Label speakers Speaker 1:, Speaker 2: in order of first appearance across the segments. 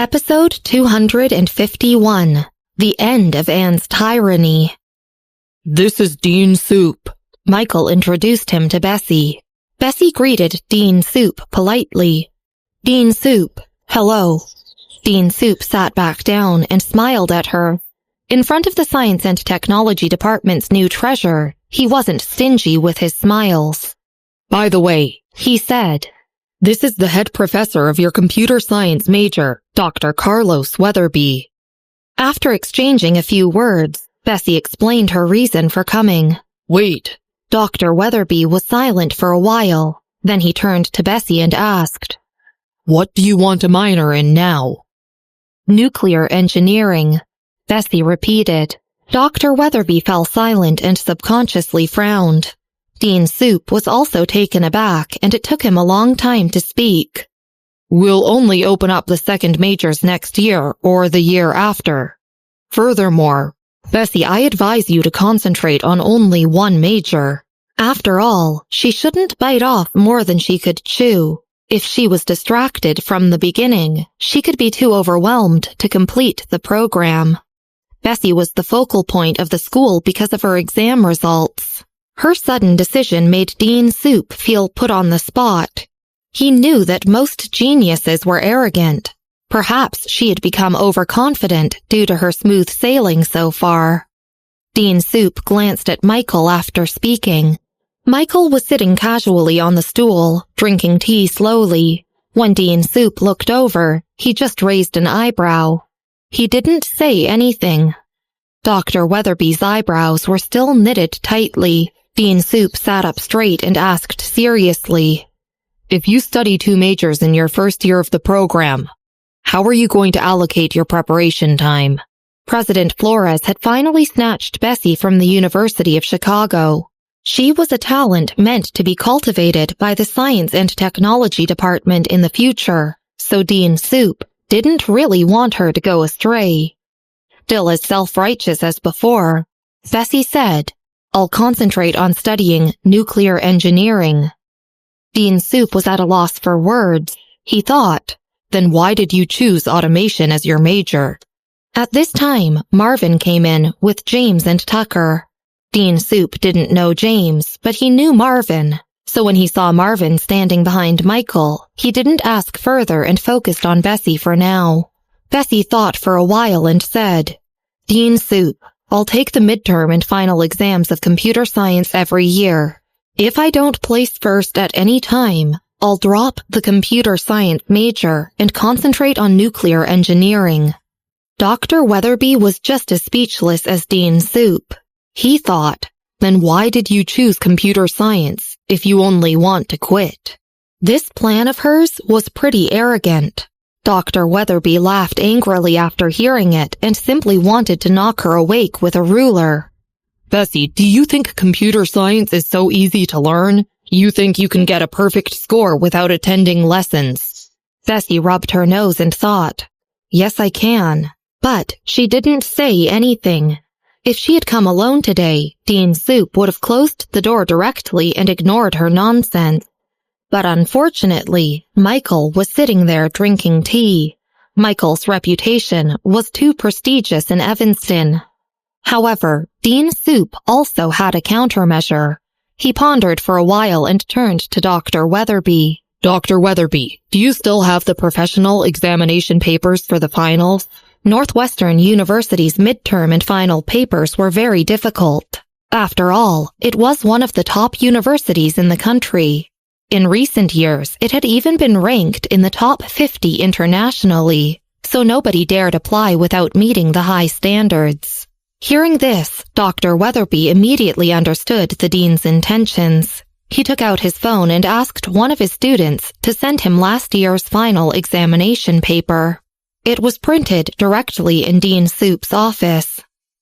Speaker 1: Episode 251, The End of Anne's Tyranny.
Speaker 2: "This is Dean Soup,"
Speaker 1: Michael introduced him to Bessy. Bessy greeted Dean Soup politely. "Dean Soup, hello." Dean Soup sat back down and smiled at her. In front of the Science and Technology Department's new treasurer, he wasn't stingy with his smiles.
Speaker 2: "By the way,"
Speaker 1: he said,
Speaker 2: "this is the head professor of your computer science major, Dr. Carlos Weatherby."
Speaker 1: After exchanging a few words, Bessy explained her reason for coming.
Speaker 2: "Wait."
Speaker 1: Dr. Weatherby was silent for a while. Then he turned to Bessy and asked,
Speaker 2: "What do you want a minor in now?"
Speaker 1: "Nuclear engineering," Bessy repeated. Dr. Weatherby fell silent and subconsciously frowned. Dean Soup was also taken aback, and it took him a long time to speak.
Speaker 2: "We'll only open up the second majors next year or the year after. Furthermore, Bessy, I advise you to concentrate on only one major.
Speaker 1: After all, she shouldn't bite off more than she could chew. If she was distracted from the beginning, she could be too overwhelmed to complete the program. Bessy was the focal point of the school because of her exam results. Her sudden decision made Dean Soup feel put on the spot. He knew that most geniuses were arrogant. Perhaps she had become overconfident due to her smooth sailing so far. Dean Soup glanced at Michael after speaking. Michael was sitting casually on the stool, drinking tea slowly. When Dean Soup looked over, he just raised an eyebrow. He didn't say anything. Dr. Weatherby's eyebrows were still knitted tightly. Dean Soup sat up straight and asked seriously,
Speaker 2: "If you study 2 majors in your first year of the program, how are you going to allocate your preparation time?"
Speaker 1: President Flores had finally snatched Bessy from the University of Chicago. She was a talent meant to be cultivated by the Science and Technology Department in the future, so Dean Soup didn't really want her to go astray. Still as self-righteous as before, Bessy said, "I'll concentrate on studying nuclear engineering." Dean Soup was at a loss for words. He thought,
Speaker 2: "Then why did you choose automation as your major?"
Speaker 1: At this time, Marvin came in with James and Tucker. Dean Soup didn't know James, but he knew Marvin. So when he saw Marvin standing behind Michael, he didn't ask further and focused on Bessy for now. Bessy thought for a while and said, "Dean Soup, I'll take the midterm and final exams of computer science every year. If I don't place first at any time, I'll drop the computer science major and concentrate on nuclear engineering." Dr. Weatherby was just as speechless as Dean Soup. He thought, "Then why did you choose computer science if you only want to quit?" This plan of hers was pretty arrogant. Dr. Weatherby laughed angrily after hearing it and simply wanted to knock her awake with a ruler.
Speaker 2: "Bessy, do you think computer science is so easy to learn? You think you can get a perfect score without attending lessons?"
Speaker 1: Bessy rubbed her nose and thought, "Yes, I can." But she didn't say anything. If she had come alone today, Dean Soup would have closed the door directly and ignored her nonsense. But unfortunately, Michael was sitting there drinking tea. Michael's reputation was too prestigious in Evanston. However, Dean Soup also had a countermeasure. He pondered for a while and turned to Dr. Weatherby.
Speaker 2: "Dr. Weatherby, do you still have the professional examination papers for the finals?"
Speaker 1: Northwestern University's midterm and final papers were very difficult. After all, it was one of the top universities in the country. In recent years, it had even been ranked in the top 50 internationally, so nobody dared apply without meeting the high standards. Hearing this, Dr. Weatherby immediately understood the dean's intentions. He took out his phone and asked one of his students to send him last year's final examination paper. It was printed directly in Dean Soup's office.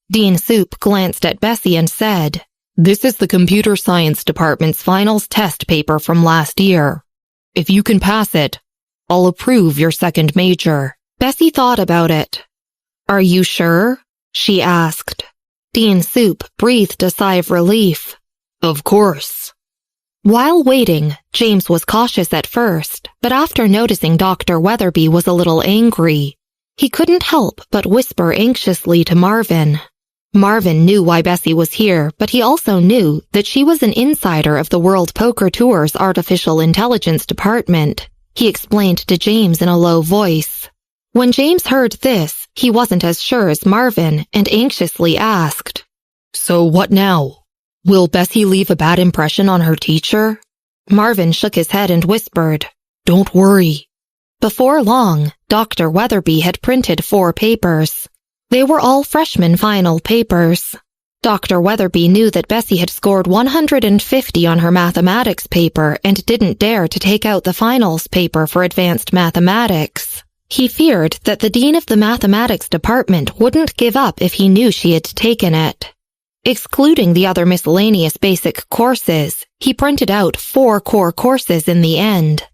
Speaker 1: Dean Soup glanced at Bessy and said, "This is the Computer Science Department's finals test paper from last year. If you can pass it, I'll approve your second major." Bessy thought about it. "Are you sure?" she asked. Dean Soup breathed a sigh of relief.
Speaker 2: "Of course."
Speaker 1: While waiting, James was cautious at first, but after noticing Dr. Weatherby was a little angry, He couldn't help but whisper anxiously to Marvin. Marvin knew why Bessy was here, but he also knew that she was an insider of the World Poker Tour's Artificial Intelligence Department. He explained to James in a low voice. When James heard this, he wasn't as sure as Marvin and anxiously asked,
Speaker 2: "So what now? Will Bessy leave a bad impression on her teacher?"
Speaker 1: Marvin shook his head and whispered,
Speaker 2: "Don't worry."
Speaker 1: Before long, Dr. Weatherby had printed 4 papers. They were all freshman final papers. Dr. Weatherby knew that Bessy had scored 150 on her mathematics paper and didn't dare to take out the finals paper for advanced mathematics. He feared that the dean of the mathematics department wouldn't give up if he knew she had taken it. Excluding the other miscellaneous basic courses, he printed out 4 core courses in the end.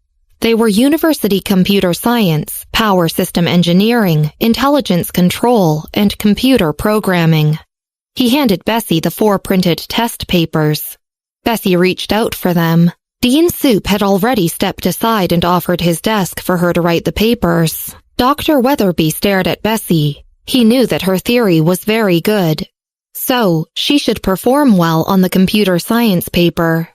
Speaker 1: They were University Computer Science, Power System Engineering, Intelligence Control, and Computer Programming. He handed Bessy the 4 printed test papers. Bessy reached out for them. Dean Soup had already stepped aside and offered his desk for her to write the papers. Dr. Weatherby stared at Bessy. He knew that her theory was very good. So, she should perform well on the computer science paper.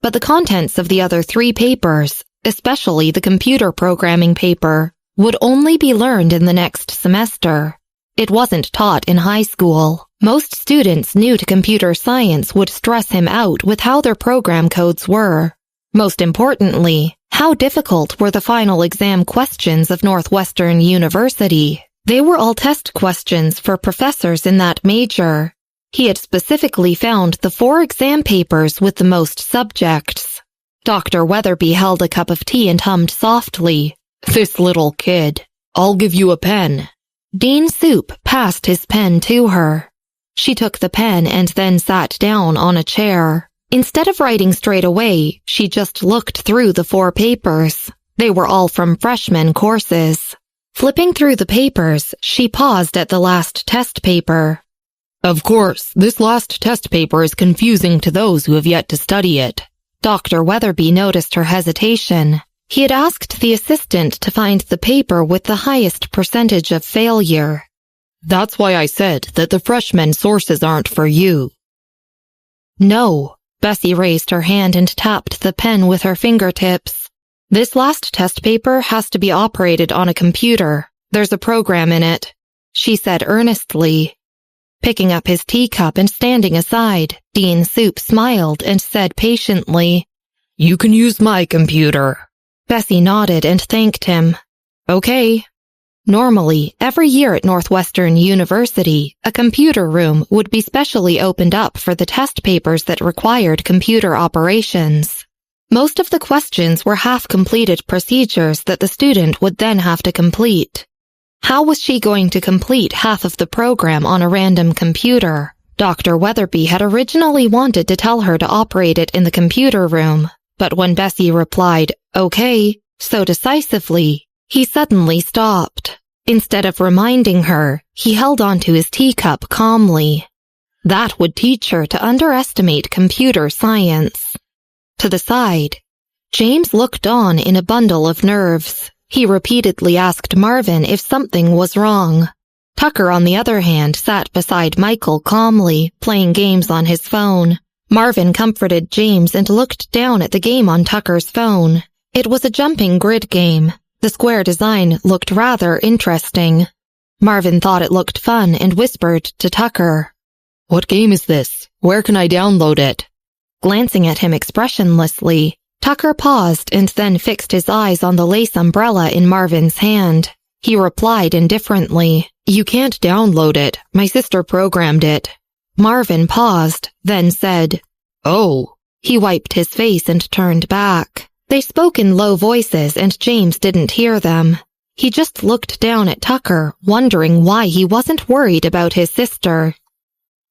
Speaker 1: But the contents of the other 3 papers, especially the computer programming paper, would only be learned in the next semester. It wasn't taught in high school. Most students new to computer science would stress him out with how their program codes were. Most importantly, how difficult were the final exam questions of Northwestern University? They were all test questions for professors in that major. He had specifically found the 4 exam papers with the most subjects. Dr. Weatherby held a cup of tea and hummed softly,
Speaker 2: "This little kid. I'll give you a pen."
Speaker 1: Dean Soup passed his pen to her. She took the pen and then sat down on a chair. Instead of writing straight away, she just looked through the 4 papers. They were all from freshman courses. Flipping through the papers, she paused at the last test paper.
Speaker 2: "Of course, this last test paper is confusing to those who have yet to study it."
Speaker 1: Dr. Weatherby noticed her hesitation. He had asked the assistant to find the paper with the highest percentage of failure.
Speaker 2: "That's why I said that the freshman sources aren't for you."
Speaker 1: "No." Bessy raised her hand and tapped the pen with her fingertips. "This last test paper has to be operated on a computer. There's a program in it," she said earnestly. Picking up his teacup and standing aside, Dean Soup smiled and said patiently,
Speaker 2: "You can use my computer."
Speaker 1: Bessy nodded and thanked him. "Okay." Normally, every year at Northwestern University, a computer room would be specially opened up for the test papers that required computer operations. Most of the questions were half-completed procedures that the student would then have to complete. How was she going to complete half of the program on a random computer? Dr. Weatherby had originally wanted to tell her to operate it in the computer room, but when Bessy replied, "Okay," so decisively, he suddenly stopped. Instead of reminding her, he held onto his teacup calmly. That would teach her to underestimate computer science. To the side, James looked on in a bundle of nerves. He repeatedly asked Marvin if something was wrong. Tucker, on the other hand, sat beside Michael calmly, playing games on his phone. Marvin comforted James and looked down at the game on Tucker's phone. It was a jumping grid game. The square design looked rather interesting. Marvin thought it looked fun and whispered to Tucker,
Speaker 2: "What game is this? Where can I download it?"
Speaker 1: Glancing at him expressionlessly, Tucker paused and then fixed his eyes on the lace umbrella in Marvin's hand. He replied indifferently, "You can't download it. My sister programmed it." Marvin paused, then said,
Speaker 2: "Oh."
Speaker 1: He wiped his face and turned back. They spoke in low voices and James didn't hear them. He just looked down at Tucker, wondering why he wasn't worried about his sister.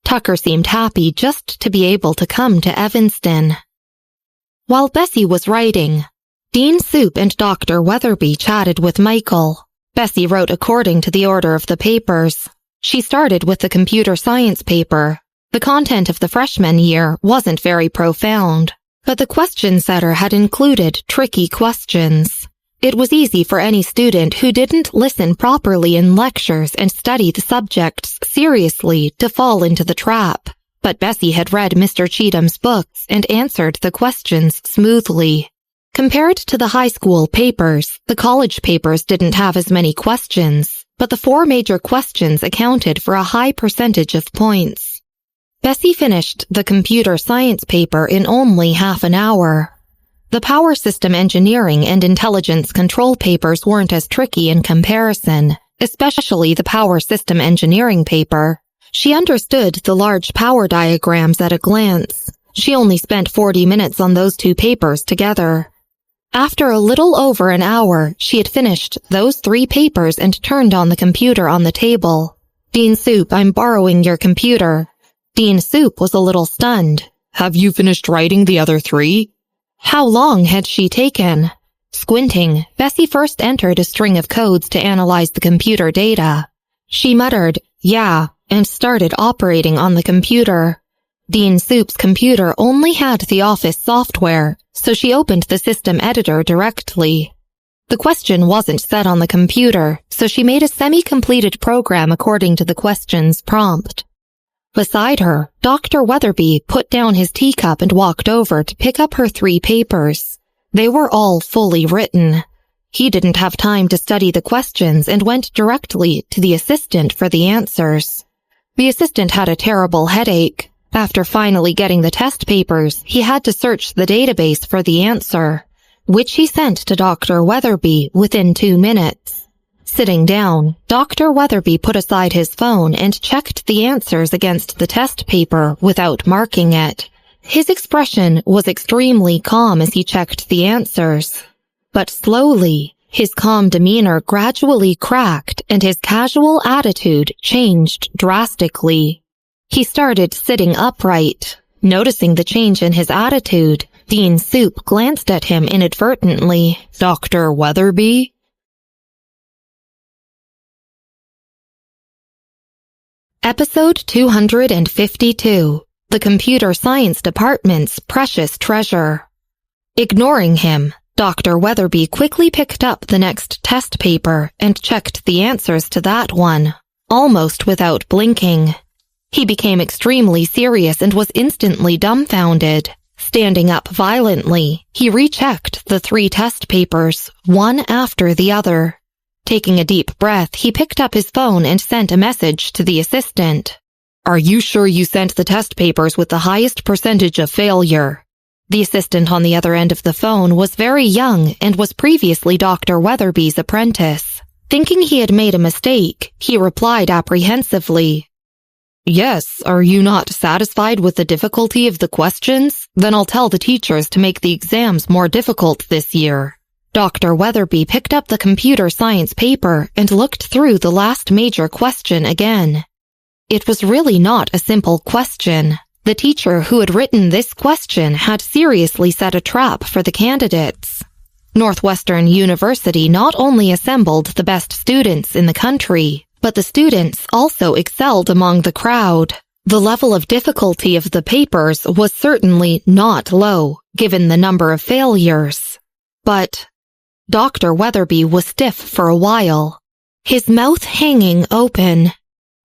Speaker 1: Tucker seemed happy just to be able to come to Evanston. While Bessy was writing, Dean Soup and Dr. Weatherby chatted with Michael. Bessy wrote according to the order of the papers. She started with the computer science paper. The content of the freshman year wasn't very profound, but the question setter had included tricky questions. It was easy for any student who didn't listen properly in lectures and study the subjects seriously to fall into the trap. But Bessy had read Mr. Cheatham's books and answered the questions smoothly. Compared to the high school papers, the college papers didn't have as many questions, but the 4 major questions accounted for a high percentage of points. Bessy finished the computer science paper in only half an hour. The power system engineering and intelligence control papers weren't as tricky in comparison, especially the power system engineering paper. She understood the large power diagrams at a glance. She only spent 40 minutes on those 2 papers together. After a little over an hour, she had finished those 3 papers and turned on the computer on the table. "Dean Soup, I'm borrowing your computer." Dean Soup was a little stunned.
Speaker 2: "Have you finished writing the other 3?
Speaker 1: How long had she taken? Squinting, Bessy first entered a string of codes to analyze the computer data. She muttered, "Yeah," and started operating on the computer. Dean Soup's computer only had the Office software, so she opened the system editor directly. The question wasn't set on the computer, so she made a semi-completed program according to the question's prompt. Beside her, Dr. Weatherby put down his teacup and walked over to pick up her 3 papers. They were all fully written. He didn't have time to study the questions and went directly to the assistant for the answers. The assistant had a terrible headache. After finally getting the test papers, he had to search the database for the answer, which he sent to Dr. Weatherby within 2 minutes. Sitting down, Dr. Weatherby put aside his phone and checked the answers against the test paper without marking it. His expression was extremely calm as he checked the answers. But slowly, his calm demeanor gradually cracked and his casual attitude changed drastically. He started sitting upright. Noticing the change in his attitude, Dean Soup glanced at him inadvertently.
Speaker 2: "Dr. Weatherby?"
Speaker 1: Episode 252. The Computer Science Department's Precious Treasure. Ignoring him, Dr. Weatherby quickly picked up the next test paper and checked the answers to that one, almost without blinking. He became extremely serious and was instantly dumbfounded. Standing up violently, he rechecked the 3 test papers, one after the other. Taking a deep breath, he picked up his phone and sent a message to the assistant.
Speaker 2: "Are you sure you sent the test papers with the highest percentage of failure?"
Speaker 1: The assistant on the other end of the phone was very young and was previously Dr. Weatherby's apprentice. Thinking he had made a mistake, he replied apprehensively.
Speaker 2: "Yes, are you not satisfied with the difficulty of the questions? Then I'll tell the teachers to make the exams more difficult this year."
Speaker 1: Dr. Weatherby picked up the computer science paper and looked through the last major question again. It was really not a simple question. The teacher who had written this question had seriously set a trap for the candidates. Northwestern University not only assembled the best students in the country, but the students also excelled among the crowd. The level of difficulty of the papers was certainly not low, given the number of failures. But Dr. Weatherby was stiff for a while, his mouth hanging open.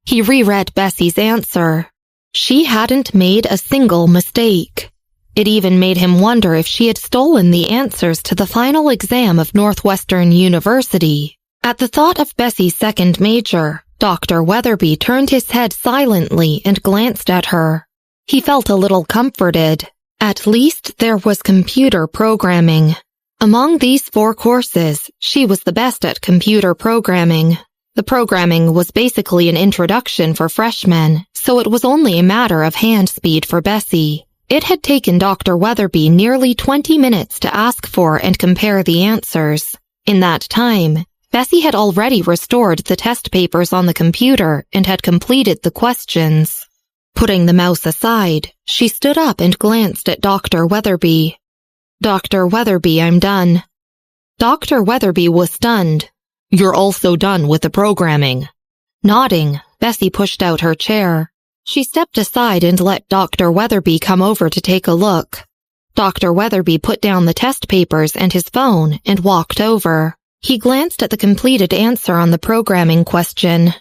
Speaker 1: He reread Bessy's answer. She hadn't made a single mistake. It even made him wonder if she had stolen the answers to the final exam of Northwestern University. At the thought of Bessy's second major, Dr. Weatherby turned his head silently and glanced at her. He felt a little comforted. At least there was computer programming. Among these 4 courses, she was the best at computer programming. The programming was basically an introduction for freshmen, so it was only a matter of hand speed for Bessy. It had taken Dr. Weatherby nearly 20 minutes to ask for and compare the answers. In that time, Bessy had already restored the test papers on the computer and had completed the questions. Putting the mouse aside, she stood up and glanced at Dr. Weatherby. "Dr. Weatherby, I'm done." Dr. Weatherby was stunned.
Speaker 2: "You're also done with the programming?"
Speaker 1: Nodding, Bessy pushed out her chair. She stepped aside and let Dr. Weatherby come over to take a look. Dr. Weatherby put down the test papers and his phone and walked over. He glanced at the completed answer on the programming question.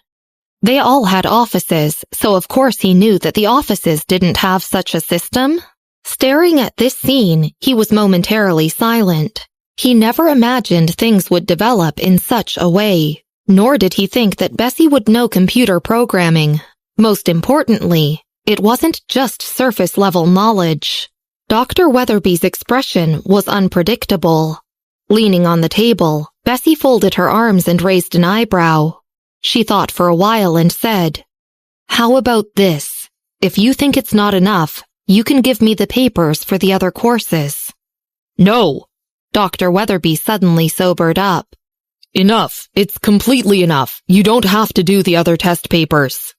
Speaker 1: They all had offices, so of course he knew that the offices didn't have such a system. Staring at this scene, he was momentarily silent. He never imagined things would develop in such a way, nor did he think that Bessy would know computer programming. Most importantly, it wasn't just surface-level knowledge. Dr. Weatherby's expression was unpredictable. Leaning on the table, Bessy folded her arms and raised an eyebrow. She thought for a while and said, "How about this? If you think it's not enough, you can give me the papers for the other courses."
Speaker 2: No!
Speaker 1: Dr. Weatherby suddenly sobered up.
Speaker 2: Enough. It's completely enough. You don't have to do the other test papers.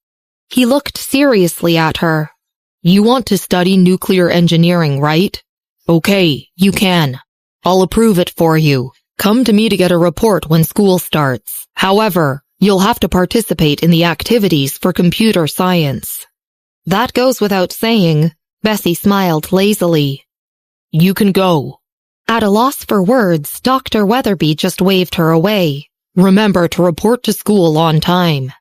Speaker 1: He looked seriously at her.
Speaker 2: You want to study nuclear engineering, right? Okay, you can. I'll approve it for you. Come to me to get a report when school starts. However, you'll have to participate in the activities for computer science.
Speaker 1: That goes without saying. Bessy smiled lazily.
Speaker 2: You can go.
Speaker 1: At a loss for words, Dr. Weatherby just waved her away.
Speaker 2: Remember to report to school on time.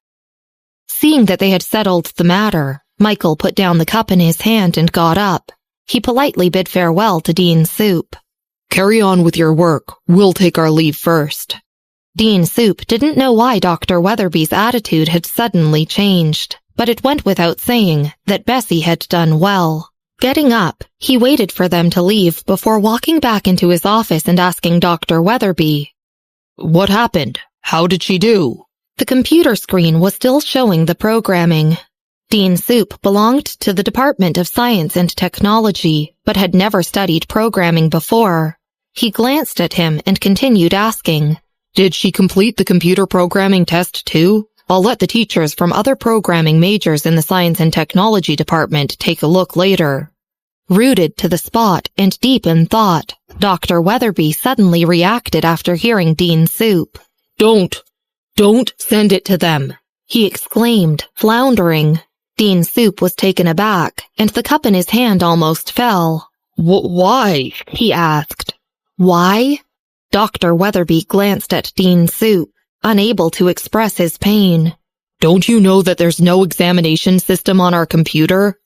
Speaker 1: Seeing that they had settled the matter, Michael put down the cup in his hand and got up. He politely bid farewell to Dean Soup.
Speaker 2: Carry on with your work. We'll take our leave first.
Speaker 1: Dean Soup didn't know why Dr. Weatherby's attitude had suddenly changed, but it went without saying that Bessy had done well. Getting up, he waited for them to leave before walking back into his office and asking Dr. Weatherby,
Speaker 2: "What happened? How did she do?"
Speaker 1: The computer screen was still showing the programming. Dean Soup belonged to the Department of Science and Technology, but had never studied programming before. He glanced at him and continued asking,
Speaker 2: "Did she complete the computer programming test too? I'll let the teachers from other programming majors in the Science and Technology department take a look later."
Speaker 1: Rooted to the spot and deep in thought, Dr. Weatherby suddenly reacted after hearing Dean Soup.
Speaker 2: Don't send it to them,"
Speaker 1: he exclaimed, floundering. Dean Soup was taken aback, and the cup in his hand almost fell.
Speaker 2: Why?
Speaker 1: He asked. Why? Dr. Weatherby glanced at Dean Soup, unable to express his pain.
Speaker 2: Don't you know that there's no examination system on our computer?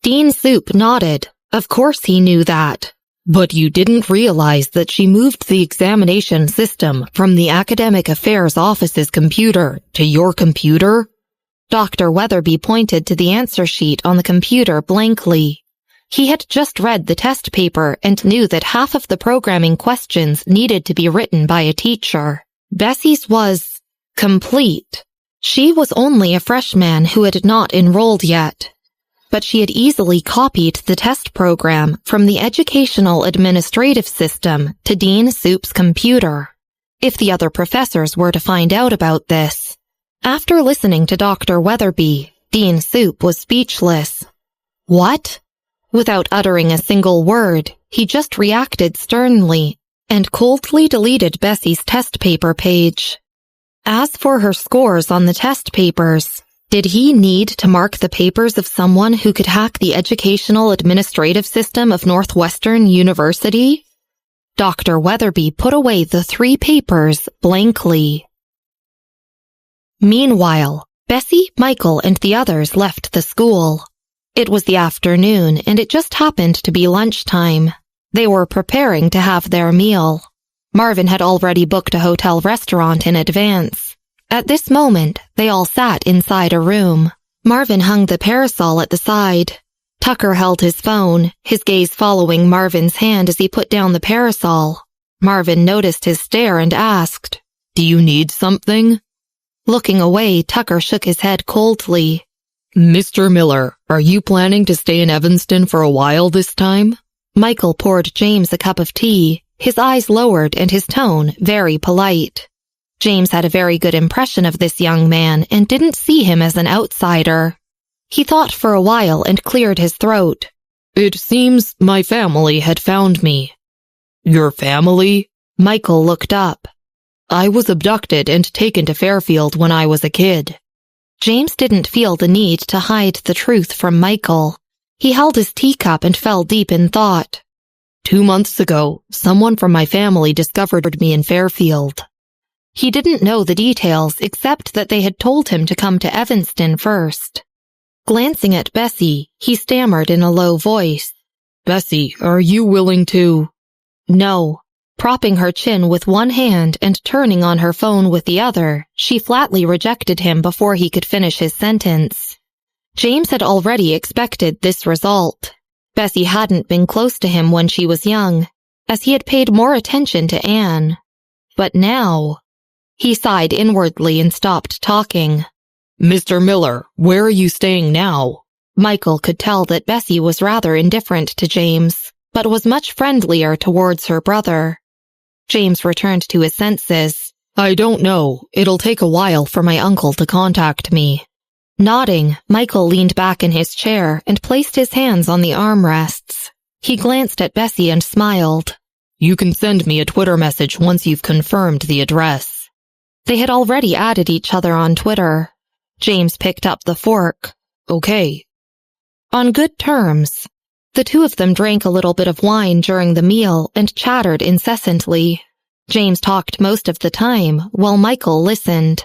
Speaker 1: Dean Soup nodded. Of course he knew that.
Speaker 2: But you didn't realize that she moved the examination system from the Academic Affairs Office's computer to your computer?
Speaker 1: Dr. Weatherby pointed to the answer sheet on the computer blankly. He had just read the test paper and knew that half of the programming questions needed to be written by a teacher. Bessy's was complete. She was only a freshman who had not enrolled yet. But she had easily copied the test program from the educational administrative system to Dean Soup's computer. If the other professors were to find out about this. After listening to Dr. Weatherby, Dean Soup was speechless. What? Without uttering a single word, he just reacted sternly and coldly deleted Bessy's test paper page. As for her scores on the test papers, did he need to mark the papers of someone who could hack the educational administrative system of Northwestern University? Dr. Weatherby put away the 3 papers blankly. Meanwhile, Bessy, Michael, and the others left the school. It was the afternoon, and it just happened to be lunchtime. They were preparing to have their meal. Marvin had already booked a hotel restaurant in advance. At this moment, they all sat inside a room. Marvin hung the parasol at the side. Tucker held his phone, his gaze following Marvin's hand as he put down the parasol. Marvin noticed his stare and asked,
Speaker 2: "Do you need something?"
Speaker 1: Looking away, Tucker shook his head coldly.
Speaker 2: "Mr. Miller, are you planning to stay in Evanston for a while this time?"
Speaker 1: Michael poured James a cup of tea, his eyes lowered and his tone very polite. James had a very good impression of this young man and didn't see him as an outsider. He thought for a while and cleared his throat.
Speaker 2: "It seems my family had found me." "Your family?"
Speaker 1: Michael looked up.
Speaker 2: "I was abducted and taken to Fairfield when I was a kid."
Speaker 1: James didn't feel the need to hide the truth from Michael. He held his teacup and fell deep in thought.
Speaker 2: 2 months ago, someone from my family discovered me in Fairfield.
Speaker 1: He didn't know the details except that they had told him to come to Evanston first. Glancing at Bessy, he stammered in a low voice.
Speaker 2: Bessy, are you willing to?
Speaker 1: No. Propping her chin with one hand and turning on her phone with the other, she flatly rejected him before he could finish his sentence. James had already expected this result. Bessy hadn't been close to him when she was young, as he had paid more attention to Anne. But now… He sighed inwardly and stopped talking.
Speaker 2: Mr. Miller, where are you staying now?
Speaker 1: Michael could tell that Bessy was rather indifferent to James, but was much friendlier towards her brother. James returned to his senses.
Speaker 2: I don't know. It'll take a while for my uncle to contact me.
Speaker 1: Nodding, Michael leaned back in his chair and placed his hands on the armrests. He glanced at Bessy and smiled.
Speaker 2: You can send me a Twitter message once you've confirmed the address.
Speaker 1: They had already added each other on Twitter. James picked up the fork.
Speaker 2: Okay.
Speaker 1: On good terms. The two of them drank a little bit of wine during the meal and chattered incessantly. James talked most of the time, while Michael listened.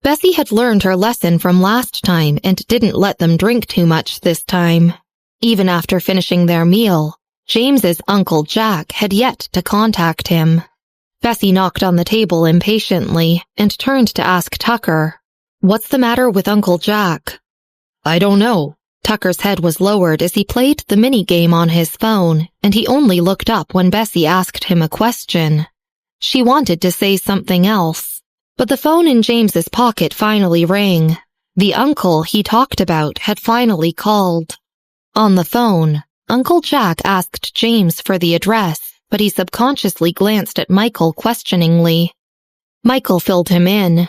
Speaker 1: Bessy had learned her lesson from last time and didn't let them drink too much this time. Even after finishing their meal, James's Uncle Jack had yet to contact him. Bessy knocked on the table impatiently and turned to ask Tucker, "What's the matter with Uncle Jack?"
Speaker 2: I don't know.
Speaker 1: Tucker's head was lowered as he played the mini-game on his phone, and he only looked up when Bessy asked him a question. She wanted to say something else, but the phone in James's pocket finally rang. The uncle he talked about had finally called. On the phone, Uncle Jack asked James for the address, but he subconsciously glanced at Michael questioningly. Michael filled him in.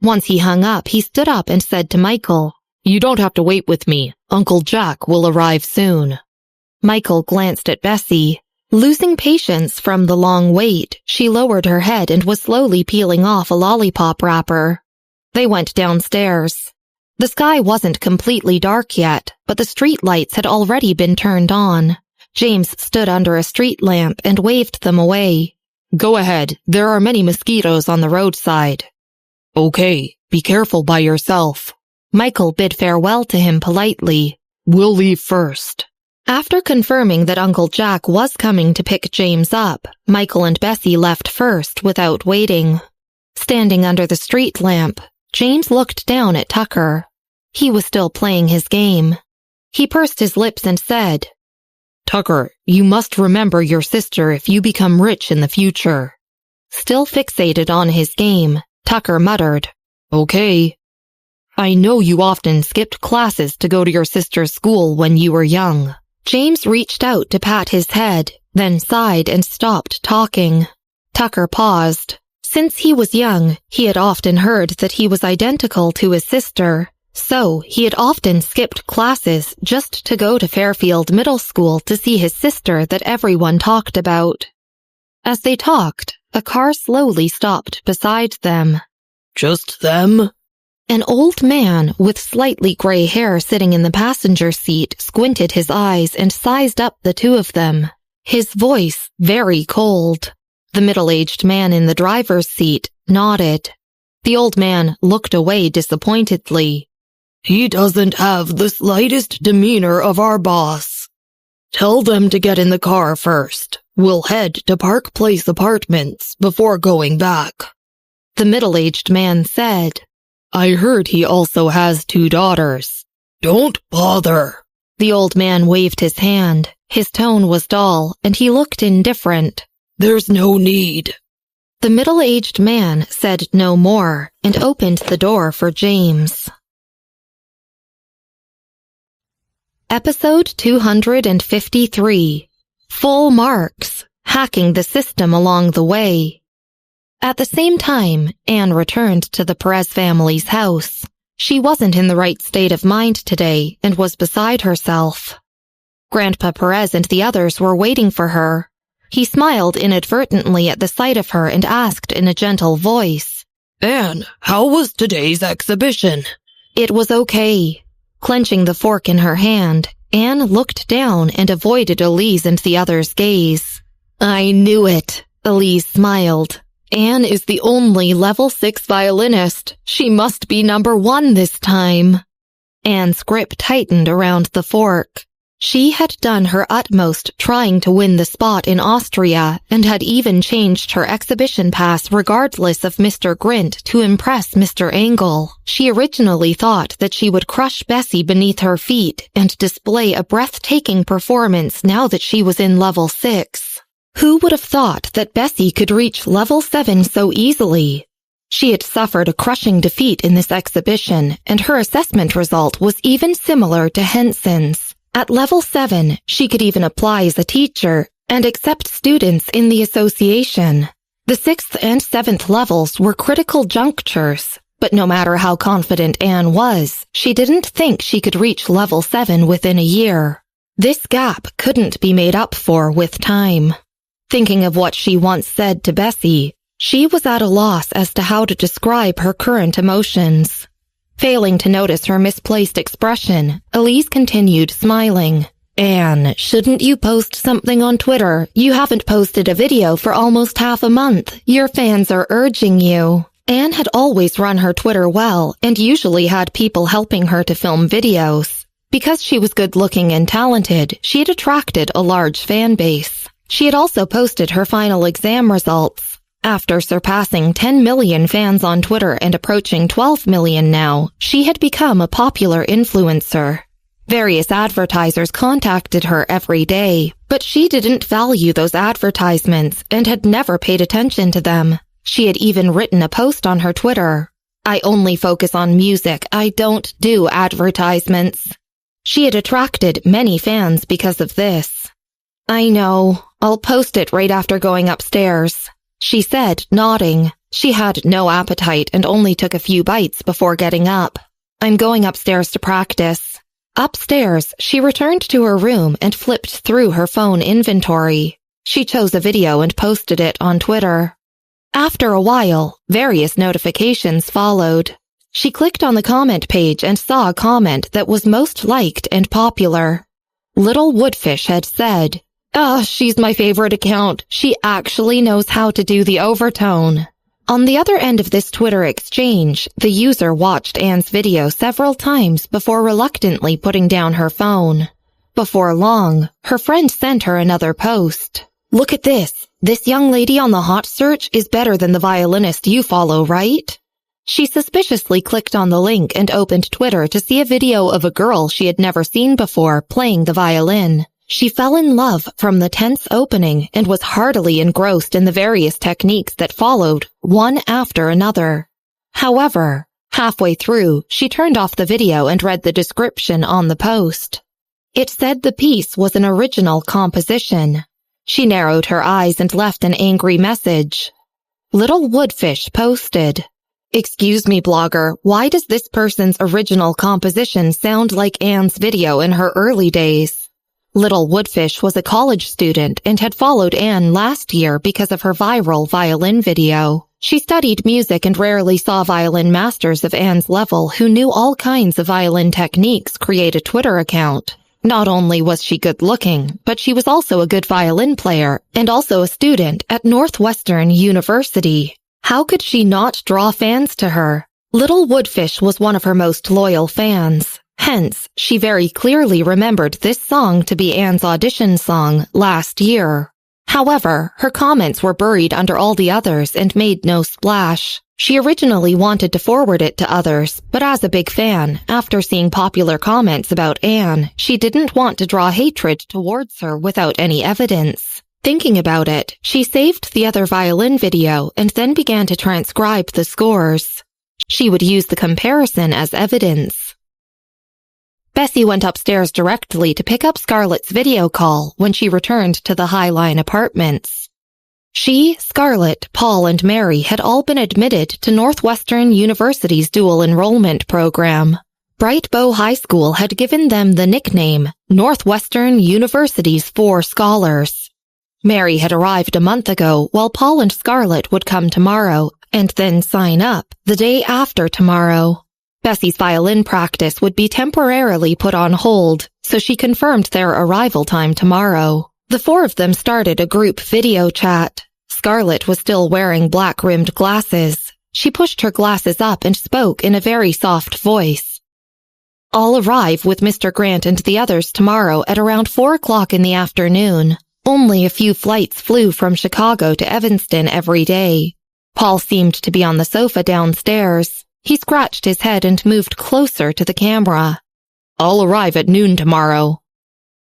Speaker 1: Once he hung up, he stood up and said to Michael,
Speaker 2: You don't have to wait with me. Uncle Jack will arrive soon.
Speaker 1: Michael glanced at Bessy. Losing patience from the long wait, she lowered her head and was slowly peeling off a lollipop wrapper. They went downstairs. The sky wasn't completely dark yet, but the street lights had already been turned on. James stood under a street lamp and waved them away.
Speaker 2: Go ahead, there are many mosquitoes on the roadside. Okay, be careful by yourself.
Speaker 1: Michael bid farewell to him politely.
Speaker 2: We'll leave first.
Speaker 1: After confirming that Uncle Jack was coming to pick James up, Michael and Bessy left first without waiting. Standing under the street lamp, James looked down at Tucker. He was still playing his game. He pursed his lips and said,
Speaker 2: Tucker, you must remember your sister if you become rich in the future.
Speaker 1: Still fixated on his game, Tucker muttered,
Speaker 2: Okay. I know you often skipped classes to go to your sister's school when you were young.
Speaker 1: James reached out to pat his head, then sighed and stopped talking. Tucker paused. Since he was young, he had often heard that he was identical to his sister, so he had often skipped classes just to go to Fairfield Middle School to see his sister that everyone talked about. As they talked, a car slowly stopped beside them.
Speaker 2: Just them?
Speaker 1: An old man with slightly gray hair sitting in the passenger seat squinted his eyes and sized up the two of them, his voice very cold. The middle-aged man in the driver's seat nodded. The old man looked away disappointedly.
Speaker 2: He doesn't have the slightest demeanor of our boss. Tell them to get in the car first. We'll head to Park Place Apartments before going back.
Speaker 1: The middle-aged man said,
Speaker 2: I heard he also has 2 daughters. Don't bother.
Speaker 1: The old man waved his hand. His tone was dull, and he looked indifferent.
Speaker 2: There's no need.
Speaker 1: The middle-aged man said no more and opened the door for James. Episode 253. Full marks. Hacking the system along the way. At the same time, Anne returned to the Perez family's house. She wasn't in the right state of mind today and was beside herself. Grandpa Perez and the others were waiting for her. He smiled inadvertently at the sight of her and asked in a gentle voice,
Speaker 2: Anne, how was today's exhibition?
Speaker 1: It was okay. Clenching the fork in her hand, Anne looked down and avoided Elise and the others' gaze.
Speaker 2: I knew it, Elise smiled. Anne is the only level 6 violinist. She must be number 1 this time.
Speaker 1: Anne's grip tightened around the fork. She had done her utmost trying to win the spot in Austria and had even changed her exhibition pass regardless of Mr. Grint to impress Mr. Angle. She originally thought that she would crush Bessy beneath her feet and display a breathtaking performance now that she was in level 6. Who would have thought that Bessy could reach level 7 so easily? She had suffered a crushing defeat in this exhibition, and her assessment result was even similar to Henson's. At level 7, she could even apply as a teacher and accept students in the association. The 6th and 7th levels were critical junctures, but no matter how confident Anne was, she didn't think she could reach level 7 within a year. This gap couldn't be made up for with time. Thinking of what she once said to Bessy, she was at a loss as to how to describe her current emotions. Failing to notice her misplaced expression, Elise continued smiling. Anne, shouldn't you post something on Twitter? You haven't posted a video for almost half a month. Your fans are urging you. Anne had always run her Twitter well and usually had people helping her to film videos. Because she was good-looking and talented, she had attracted a large fan base. She had also posted her final exam results. After surpassing 10 million fans on Twitter and approaching 12 million now, she had become a popular influencer. Various advertisers contacted her every day, but she didn't value those advertisements and had never paid attention to them. She had even written a post on her Twitter. I only focus on music, I don't do advertisements. She had attracted many fans because of this. I know, I'll post it right after going upstairs, she said, nodding. She had no appetite and only took a few bites before getting up. I'm going upstairs to practice. Upstairs, she returned to her room and flipped through her phone inventory. She chose a video and posted it on Twitter. After a while, various notifications followed. She clicked on the comment page and saw a comment that was most liked and popular. Little Woodfish had said, she's my favorite account. She actually knows how to do the overtone. On the other end of this Twitter exchange, the user watched Anne's video several times before reluctantly putting down her phone. Before long, her friend sent her another post. Look at this. This young lady on the hot search is better than the violinist you follow, right? She suspiciously clicked on the link and opened Twitter to see a video of a girl she had never seen before playing the violin. She fell in love from the tense opening and was heartily engrossed in the various techniques that followed, one after another. However, halfway through, she turned off the video and read the description on the post. It said the piece was an original composition. She narrowed her eyes and left an angry message. Little Woodfish posted, "Excuse me, blogger, why does this person's original composition sound like Anne's video in her early days?" Little Woodfish was a college student and had followed Anne last year because of her viral violin video. She studied music and rarely saw violin masters of Anne's level who knew all kinds of violin techniques create a Twitter account. Not only was she good-looking, but she was also a good violin player and also a student at Northwestern University. How could she not draw fans to her? Little Woodfish was one of her most loyal fans. Hence, she very clearly remembered this song to be Anne's audition song last year. However, her comments were buried under all the others and made no splash. She originally wanted to forward it to others, but as a big fan, after seeing popular comments about Anne, she didn't want to draw hatred towards her without any evidence. Thinking about it, she saved the other violin video and then began to transcribe the scores. She would use the comparison as evidence. Bessy went upstairs directly to pick up Scarlett's video call when she returned to the Highline apartments. She, Scarlett, Paul, and Mary had all been admitted to Northwestern University's dual enrollment program. Bright Bow High School had given them the nickname Northwestern University's 4 Scholars. Mary had arrived a month ago, while Paul and Scarlett would come tomorrow, and then sign up the day after tomorrow. Bessy's violin practice would be temporarily put on hold, so she confirmed their arrival time tomorrow. The four of them started a group video chat. Scarlett was still wearing black-rimmed glasses. She pushed her glasses up and spoke in a very soft voice. "I'll arrive with Mr. Grant and the others tomorrow at around 4 o'clock in the afternoon. Only a few flights flew from Chicago to Evanston every day." Paul seemed to be on the sofa downstairs. He scratched his head and moved closer to the camera. "I'll arrive at noon tomorrow."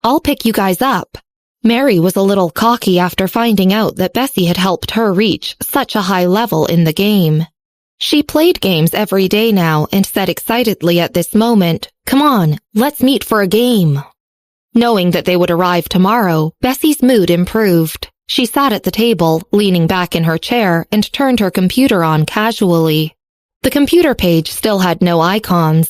Speaker 1: "I'll pick you guys up." Mary was a little cocky after finding out that Bessy had helped her reach such a high level in the game. She played games every day now and said excitedly at this moment, "Come on, let's meet for a game." Knowing that they would arrive tomorrow, Bessy's mood improved. She sat at the table, leaning back in her chair, and turned her computer on casually. The computer page still had no icons.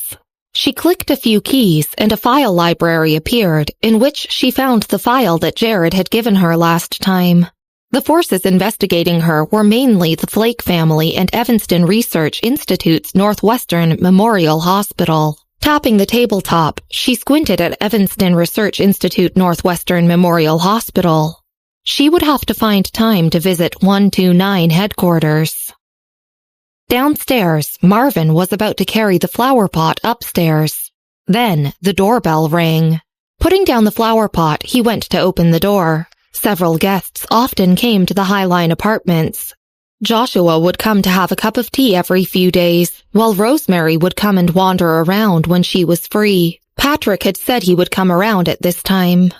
Speaker 1: She clicked a few keys and a file library appeared, in which she found the file that Jared had given her last time. The forces investigating her were mainly the Flake family and Evanston Research Institute's Northwestern Memorial Hospital. Tapping the tabletop, she squinted at Evanston Research Institute Northwestern Memorial Hospital. She would have to find time to visit 129 headquarters. Downstairs, Marvin was about to carry the flower pot upstairs. Then, the doorbell rang. Putting down the flower pot, he went to open the door. Several guests often came to the Highline apartments. Joshua would come to have a cup of tea every few days, while Rosemary would come and wander around when she was free. Patrick had said he would come around at this time.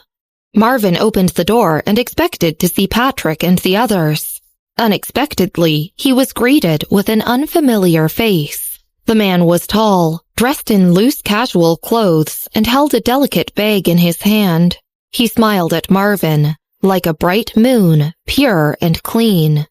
Speaker 1: Marvin opened the door and expected to see Patrick and the others. Unexpectedly, he was greeted with an unfamiliar face. The man was tall, dressed in loose casual clothes, and held a delicate bag in his hand. He smiled at Marvin, like a bright moon, pure and clean.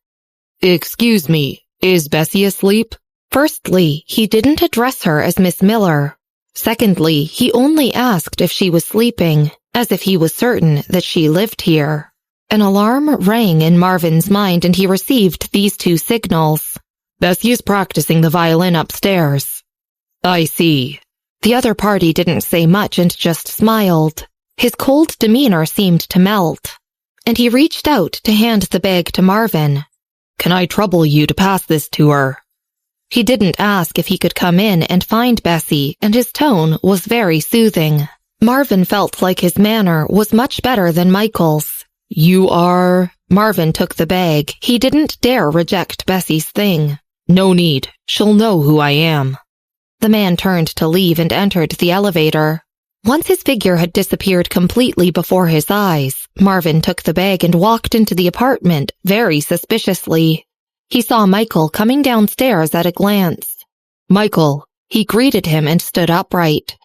Speaker 2: "Excuse me, is Bessy asleep?"
Speaker 1: Firstly, he didn't address her as Miss Miller. Secondly, he only asked if she was sleeping, as if he was certain that she lived here. An alarm rang in Marvin's mind and he received these two signals.
Speaker 2: "Bessy is practicing the violin upstairs." "I see."
Speaker 1: The other party didn't say much and just smiled. His cold demeanor seemed to melt. And he reached out to hand the bag to Marvin.
Speaker 2: "Can I trouble you to pass this to her?"
Speaker 1: He didn't ask if he could come in and find Bessy, and his tone was very soothing. Marvin felt like his manner was much better than Michael's.
Speaker 2: "You are—"
Speaker 1: Marvin took the bag. He didn't dare reject Bessy's thing.
Speaker 2: "No need. She'll know who I am."
Speaker 1: The man turned to leave and entered the elevator. Once his figure had disappeared completely before his eyes, Marvin took the bag and walked into the apartment very suspiciously. He saw Michael coming downstairs at a glance.
Speaker 2: "Michael."
Speaker 1: He greeted him and stood upright.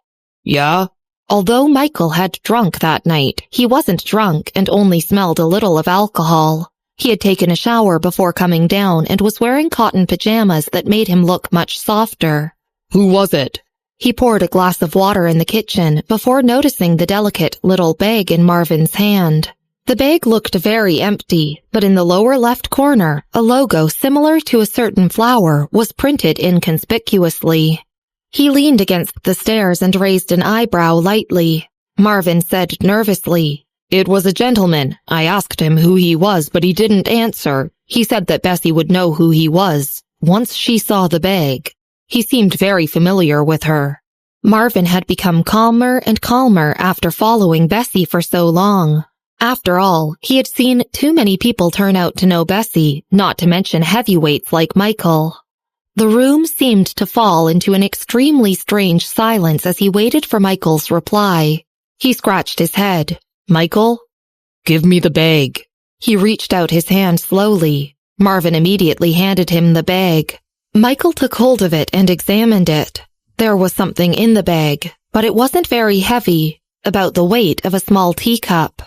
Speaker 2: "Yeah?"
Speaker 1: Although Michael had drunk that night, he wasn't drunk and only smelled a little of alcohol. He had taken a shower before coming down and was wearing cotton pajamas that made him look much softer.
Speaker 2: "Who was it?"
Speaker 1: He poured a glass of water in the kitchen before noticing the delicate little bag in Marvin's hand. The bag looked very empty, but in the lower left corner, a logo similar to a certain flower was printed inconspicuously. He leaned against the stairs and raised an eyebrow lightly. Marvin said nervously, "It was a gentleman. I asked him who he was, but he didn't answer. He said that Bessy would know who he was once she saw the bag. He seemed very familiar with her." Marvin had become calmer and calmer after following Bessy for so long. After all, he had seen too many people turn out to know Bessy, not to mention heavyweights like Michael. The room seemed to fall into an extremely strange silence as he waited for Michael's reply. He scratched his head. "Michael?"
Speaker 2: "Give me the bag."
Speaker 1: He reached out his hand slowly. Marvin immediately handed him the bag. Michael took hold of it and examined it. There was something in the bag, but it wasn't very heavy, about the weight of a small teacup.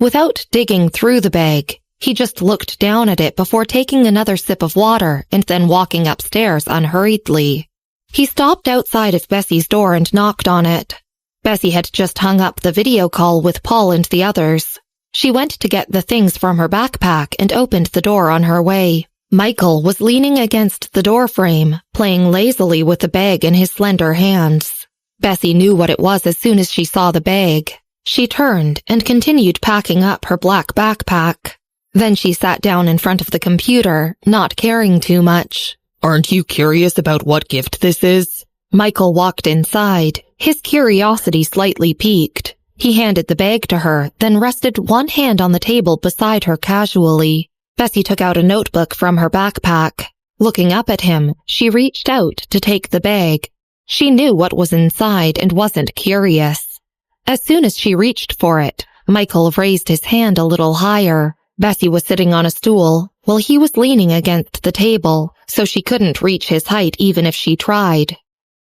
Speaker 1: Without digging through the bag, he just looked down at it before taking another sip of water and then walking upstairs unhurriedly. He stopped outside of Bessy's door and knocked on it. Bessy had just hung up the video call with Paul and the others. She went to get the things from her backpack and opened the door on her way. Michael was leaning against the doorframe, playing lazily with the bag in his slender hands. Bessy knew what it was as soon as she saw the bag. She turned and continued packing up her black backpack. Then she sat down in front of the computer, not caring too much.
Speaker 2: Aren't you curious about what gift this is?
Speaker 1: Michael walked inside, his curiosity slightly piqued. He handed the bag to her, then rested one hand on the table beside her casually. Bessy took out a notebook from her backpack. Looking up at him, she reached out to take the bag. She knew what was inside and wasn't curious. As soon as she reached for it, Michael raised his hand a little higher. Bessy was sitting on a stool, while he was leaning against the table, so she couldn't reach his height even if she tried.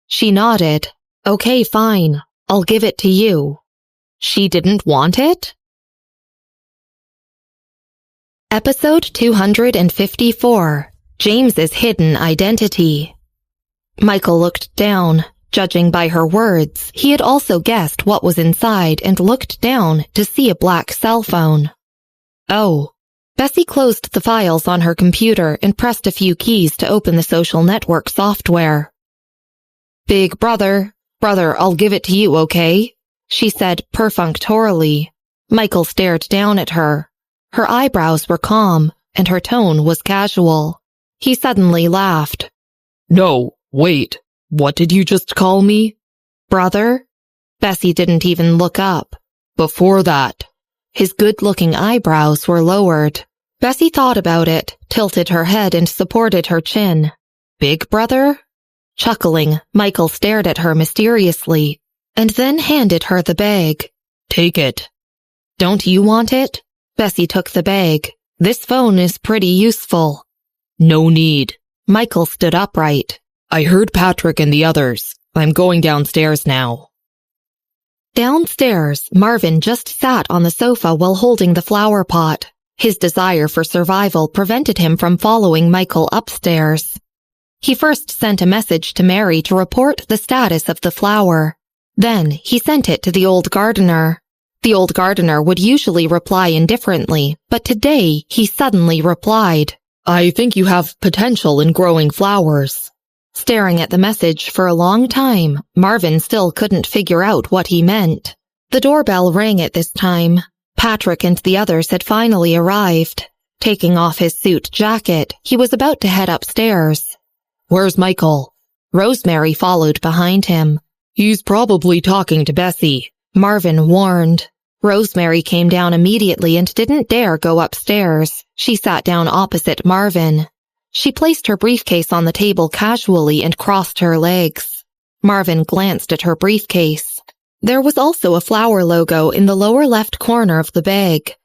Speaker 1: She nodded. Okay, fine. I'll give it to you. She didn't want it? Episode 254. James's Hidden Identity. Michael looked down. Judging by her words, he had also guessed what was inside and looked down to see a black cell phone. Oh. Bessy closed the files on her computer and pressed a few keys to open the social network software. Big brother, I'll give it to you, okay? She said perfunctorily. Michael stared down at her. Her eyebrows were calm, and her tone was casual. He suddenly laughed.
Speaker 2: No, wait. What did you just call me?
Speaker 1: Brother? Bessy didn't even look up.
Speaker 2: Before that.
Speaker 1: His good-looking eyebrows were lowered. Bessy thought about it, tilted her head and supported her chin. Big brother? Chuckling, Michael stared at her mysteriously, and then handed her the bag.
Speaker 2: Take it.
Speaker 1: Don't you want it? Bessy took the bag. This phone is pretty useful.
Speaker 2: No need.
Speaker 1: Michael stood upright.
Speaker 2: I heard Patrick and the others. I'm going downstairs now.
Speaker 1: Downstairs, Marvin just sat on the sofa while holding the flower pot. His desire for survival prevented him from following Michael upstairs. He first sent a message to Mary to report the status of the flower. Then he sent it to the old gardener. The old gardener would usually reply indifferently, but today he suddenly replied,
Speaker 2: I think you have potential in growing flowers.
Speaker 1: Staring at the message for a long time, Marvin still couldn't figure out what he meant. The doorbell rang at this time. Patrick and the others had finally arrived. Taking off his suit jacket, he was about to head upstairs.
Speaker 2: Where's Michael?
Speaker 1: Rosemary followed behind him.
Speaker 2: He's probably talking to Bessy,
Speaker 1: Marvin warned. Rosemary came down immediately and didn't dare go upstairs. She sat down opposite Marvin. She placed her briefcase on the table casually and crossed her legs. Marvin glanced at her briefcase. There was also a flower logo in the lower left corner of the bag.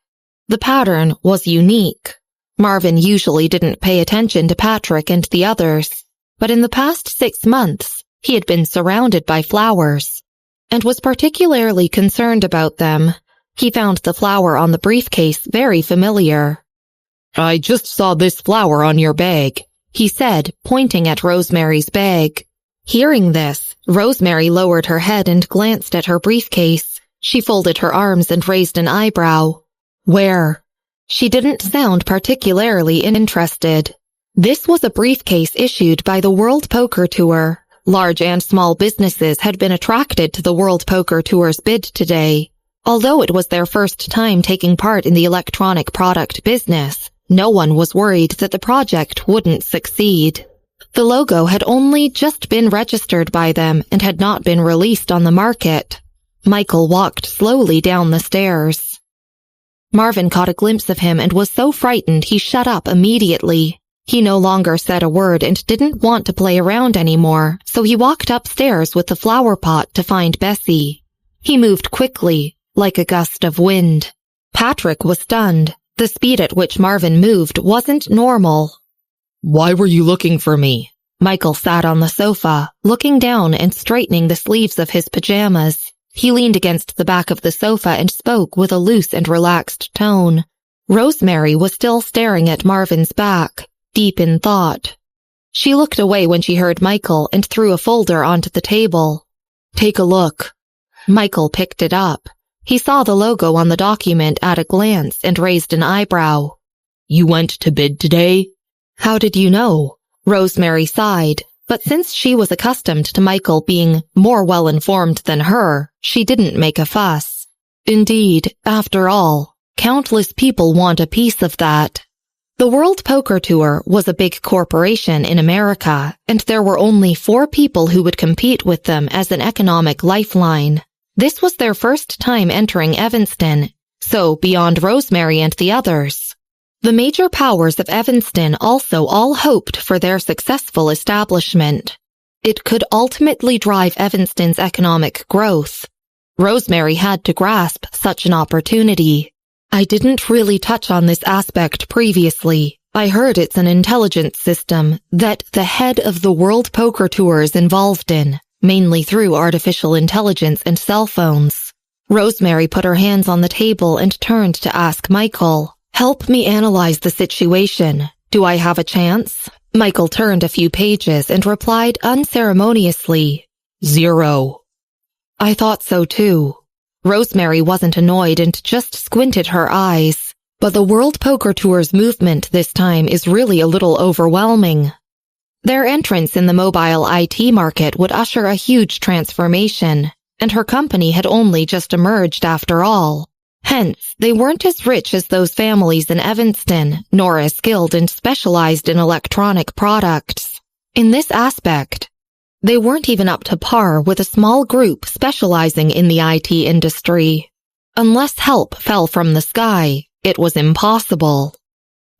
Speaker 1: The pattern was unique. Marvin usually didn't pay attention to Patrick and the others, but in the past 6 months, he had been surrounded by flowers and was particularly concerned about them. He found the flower on the briefcase very familiar.
Speaker 2: I just saw this flower on your bag,
Speaker 1: he said, pointing at Rosemary's bag. Hearing this, Rosemary lowered her head and glanced at her briefcase. She folded her arms and raised an eyebrow. Where? She didn't sound particularly interested. This was a briefcase issued by the World Poker Tour. Large and small businesses had been attracted to the World Poker Tour's bid today. Although it was their first time taking part in the electronic product business, no one was worried that the project wouldn't succeed. The logo had only just been registered by them and had not been released on the market. Michael walked slowly down the stairs. Marvin caught a glimpse of him and was so frightened he shut up immediately. He no longer said a word and didn't want to play around anymore, so he walked upstairs with the flower pot to find Bessy. He moved quickly, like a gust of wind. Patrick was stunned. The speed at which Marvin moved wasn't normal.
Speaker 2: Why were you looking for me?
Speaker 1: Michael sat on the sofa, looking down and straightening the sleeves of his pajamas. He leaned against the back of the sofa and spoke with a loose and relaxed tone. Rosemary was still staring at Marvin's back, deep in thought. She looked away when she heard Michael and threw a folder onto the table. Take a look. Michael picked it up. He saw the logo on the document at a glance and raised an eyebrow.
Speaker 2: You went to bid today?
Speaker 1: How did you know? Rosemary sighed, but since she was accustomed to Michael being more well-informed than her, she didn't make a fuss. Indeed, after all, countless people want a piece of that. The World Poker Tour was a big corporation in America, and there were only 4 people who would compete with them as an economic lifeline. This was their first time entering Evanston, so beyond Rosemary and the others, the major powers of Evanston also all hoped for their successful establishment. It could ultimately drive Evanston's economic growth. Rosemary had to grasp such an opportunity. I didn't really touch on this aspect previously. I heard it's an intelligence system that the head of the World Poker Tour is involved in, mainly through artificial intelligence and cell phones. Rosemary put her hands on the table and turned to ask Michael, "Help me analyze the situation. Do I have a chance?" Michael turned a few pages and replied unceremoniously, "0. I thought so too. Rosemary wasn't annoyed and just squinted her eyes. But the World Poker Tour's movement this time is really a little overwhelming. Their entrance in the mobile IT market would usher a huge transformation, and her company had only just emerged after all. Hence, they weren't as rich as those families in Evanston, nor as skilled and specialized in electronic products. In this aspect, they weren't even up to par with a small group specializing in the IT industry. Unless help fell from the sky, it was impossible.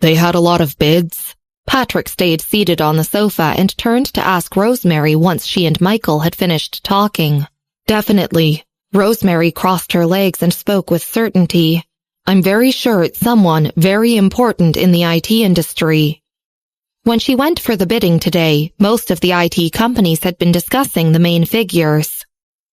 Speaker 1: They had a lot of bids. Patrick stayed seated on the sofa and turned to ask Rosemary once she and Michael had finished talking. Definitely. Rosemary crossed her legs and spoke with certainty. I'm very sure it's someone very important in the IT industry. When she went for the bidding today, most of the IT companies had been discussing the main figures.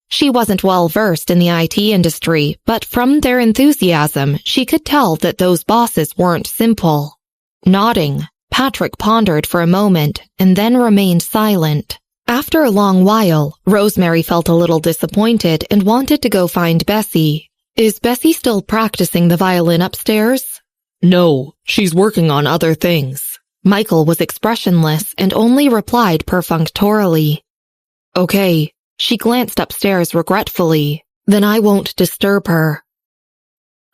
Speaker 1: She wasn't well versed in the IT industry, but from their enthusiasm, she could tell that those bosses weren't simple. Nodding, Patrick pondered for a moment and then remained silent. After a long while, Rosemary felt a little disappointed and wanted to go find Bessy. Is Bessy still practicing the violin upstairs?
Speaker 2: No, she's working on other things.
Speaker 1: Michael was expressionless and only replied perfunctorily. Okay. She glanced upstairs regretfully. Then I won't disturb her.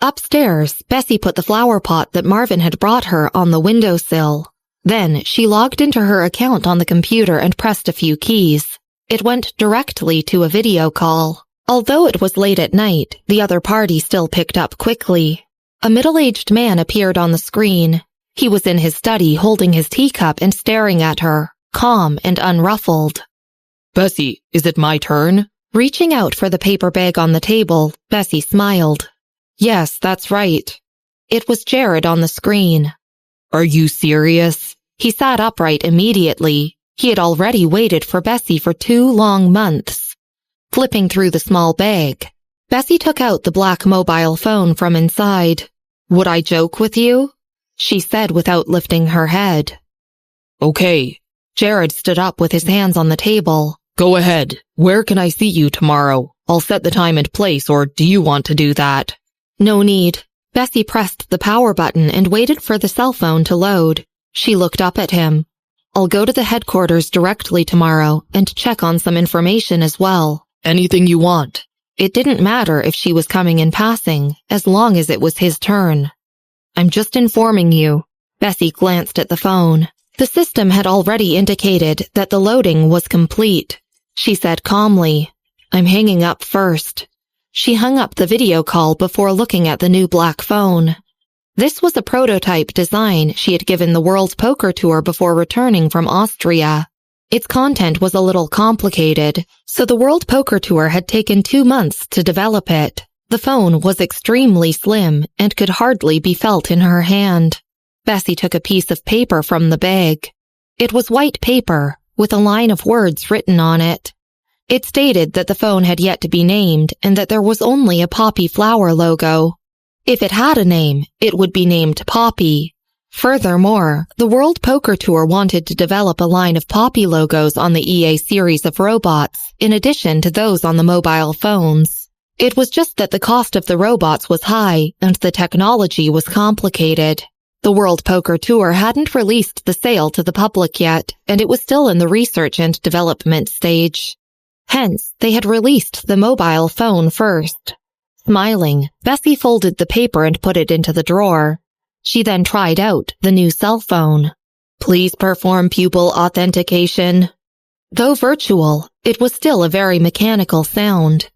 Speaker 1: Upstairs, Bessy put the flower pot that Marvin had brought her on the windowsill. Then she logged into her account on the computer and pressed a few keys. It went directly to a video call. Although it was late at night, the other party still picked up quickly. A middle-aged man appeared on the screen. He was in his study holding his teacup and staring at her, calm and unruffled.
Speaker 2: Bessy, is it my turn?
Speaker 1: Reaching out for the paper bag on the table, Bessy smiled. Yes, that's right. It was Jared on the screen.
Speaker 2: Are you serious?
Speaker 1: He sat upright immediately. He had already waited for Bessy for 2 long months. Flipping through the small bag, Bessy took out the black mobile phone from inside. Would I joke with you? She said without lifting her head.
Speaker 2: Okay.
Speaker 1: Jared stood up with his hands on the table.
Speaker 2: Go ahead. Where can I see you tomorrow? I'll set the time and place, or do you want to do that?
Speaker 1: No need. Bessy pressed the power button and waited for the cell phone to load. She looked up at him. I'll go to the headquarters directly tomorrow and check on some information as well.
Speaker 2: Anything you want.
Speaker 1: It didn't matter if she was coming in passing, as long as it was his turn. I'm just informing you. Bessy glanced at the phone. The system had already indicated that the loading was complete. She said calmly, I'm hanging up first. She hung up the video call before looking at the new black phone. This was a prototype design she had given the World Poker Tour before returning from Austria. Its content was a little complicated, so the World Poker Tour had taken 2 months to develop it. The phone was extremely slim and could hardly be felt in her hand. Bessy took a piece of paper from the bag. It was white paper, with a line of words written on it. It stated that the phone had yet to be named and that there was only a poppy flower logo. If it had a name, it would be named Poppy. Furthermore, the World Poker Tour wanted to develop a line of Poppy logos on the EA series of robots, in addition to those on the mobile phones. It was just that the cost of the robots was high and the technology was complicated. The World Poker Tour hadn't released the sale to the public yet, and it was still in the research and development stage. Hence, they had released the mobile phone first. Smiling, Bessy folded the paper and put it into the drawer. She then tried out the new cell phone. Please perform pupil authentication. Though virtual, it was still a very mechanical sound.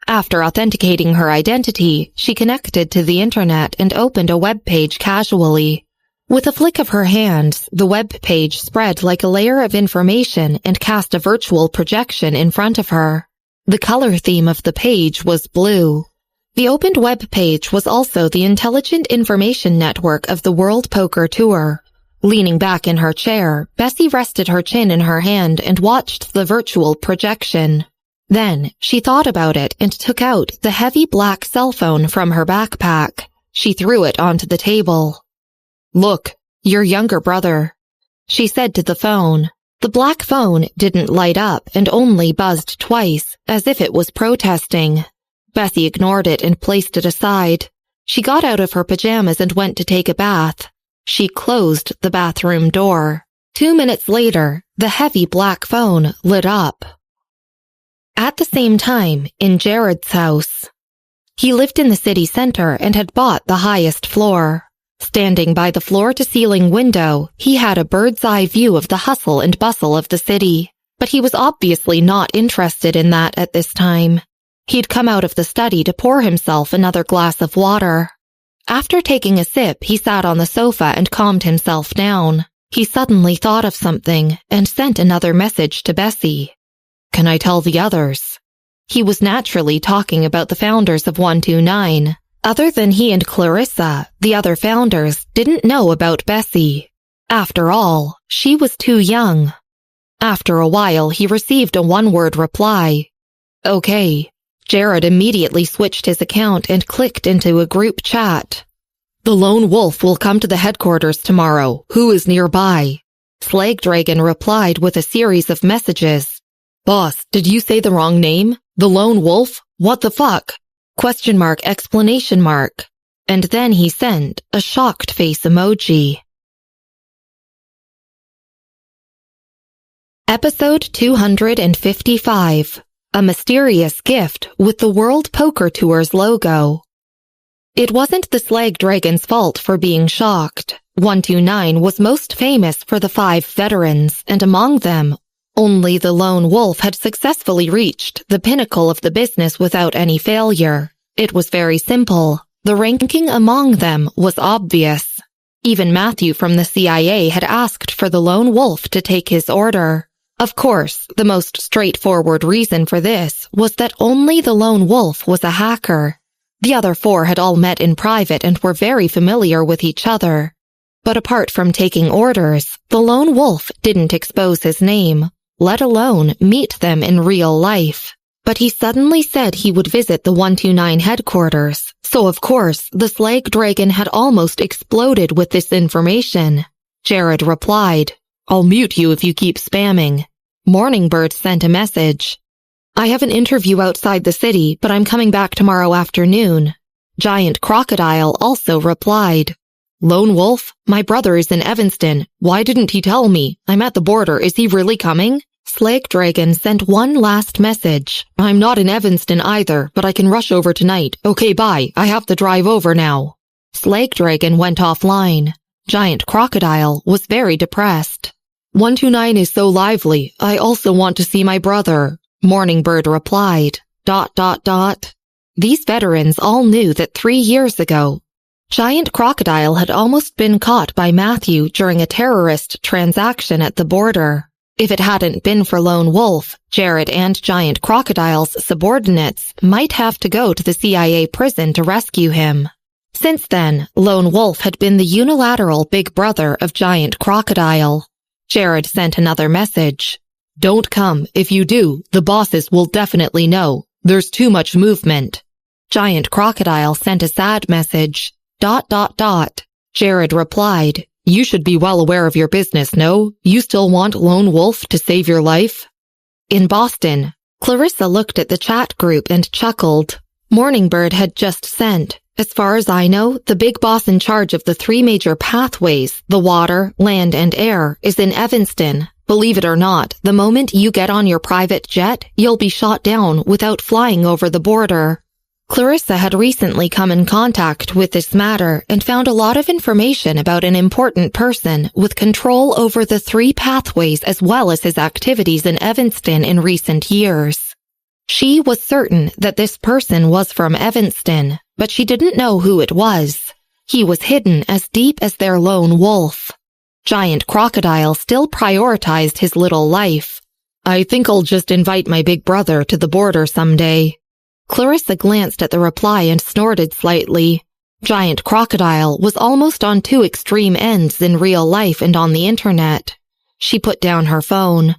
Speaker 1: After authenticating her identity, she connected to the internet and opened a web page casually. With a flick of her hands, the web page spread like a layer of information and cast a virtual projection in front of her. The color theme of the page was blue. The opened web page was also the intelligent information network of the World Poker Tour. Leaning back in her chair, Bessy rested her chin in her hand and watched the virtual projection. Then, she thought about it and took out the heavy black cell phone from her backpack. She threw it onto the table. Look, your younger brother, she said to the phone. The black phone didn't light up and only buzzed twice, as if it was protesting. Bessy ignored it and placed it aside. She got out of her pajamas and went to take a bath. She closed the bathroom door. 2 minutes later, the heavy black phone lit up. At the same time, in Jared's house. He lived in the city center and had bought the highest floor. Standing by the floor-to-ceiling window, he had a bird's-eye view of the hustle and bustle of the city. But he was obviously not interested in that at this time. He'd come out of the study to pour himself another glass of water. After taking a sip, he sat on the sofa and calmed himself down. He suddenly thought of something and sent another message to Bessy. Can I tell the others? He was naturally talking about the founders of 129. Other than he and Clarissa, the other founders didn't know about Bessy. After all, she was too young. After a while, he received a one-word reply. Okay. Jared immediately switched his account and clicked into a group chat. The Lone Wolf will come to the headquarters tomorrow. Who is nearby? Slagdragon replied with a series of messages. Boss, did you say the wrong name? The Lone Wolf? What the fuck? ? And then he sent a shocked face emoji. Episode 255. A mysterious gift with the World Poker Tour's logo. It wasn't the Slagdragon's fault for being shocked. 129 was most famous for the 5 veterans, and among them, only the Lone Wolf had successfully reached the pinnacle of the business without any failure. It was very simple. The ranking among them was obvious. Even Matthew from the CIA had asked for the Lone Wolf to take his order. Of course, the most straightforward reason for this was that only the Lone Wolf was a hacker. The other 4 had all met in private and were very familiar with each other. But apart from taking orders, the Lone Wolf didn't expose his name, let alone meet them in real life. But he suddenly said he would visit the 129 headquarters, so of course the Slagdragon had almost exploded with this information. Jared replied, I'll mute you if you keep spamming. Morningbird sent a message. I have an interview outside the city, but I'm coming back tomorrow afternoon. Giant Crocodile also replied. Lone Wolf, my brother is in Evanston. Why didn't he tell me? I'm at the border. Is he really coming? Slagdragon sent one last message. I'm not in Evanston either, but I can rush over tonight. Okay, bye. I have to drive over now. Slagdragon went offline. Giant Crocodile was very depressed. 129 is so lively. I also want to see my brother. Morningbird replied. ... These veterans all knew that 3 years ago, Giant Crocodile had almost been caught by Matthew during a terrorist transaction at the border. If it hadn't been for Lone Wolf, Jared and Giant Crocodile's subordinates might have to go to the CIA prison to rescue him. Since then, Lone Wolf had been the unilateral big brother of Giant Crocodile. Jared sent another message. Don't come. If you do, the bosses will definitely know. There's too much movement. Giant Crocodile sent a sad message. ... Jared replied, You should be well aware of your business, no? You still want Lone Wolf to save your life? In Boston, Clarissa looked at the chat group and chuckled. Morningbird had just sent, As far as I know, the big boss in charge of the 3 major pathways, the water, land, and air, is in Evanston. Believe it or not, the moment you get on your private jet, you'll be shot down without flying over the border. Clarissa had recently come in contact with this matter and found a lot of information about an important person with control over the 3 pathways as well as his activities in Evanston in recent years. She was certain that this person was from Evanston, but she didn't know who it was. He was hidden as deep as their lone wolf. Giant Crocodile still prioritized his little life. I think I'll just invite my big brother to the border someday. Clarissa glanced at the reply and snorted slightly. Giant Crocodile was almost on 2 extreme ends in real life and on the internet. She put down her phone.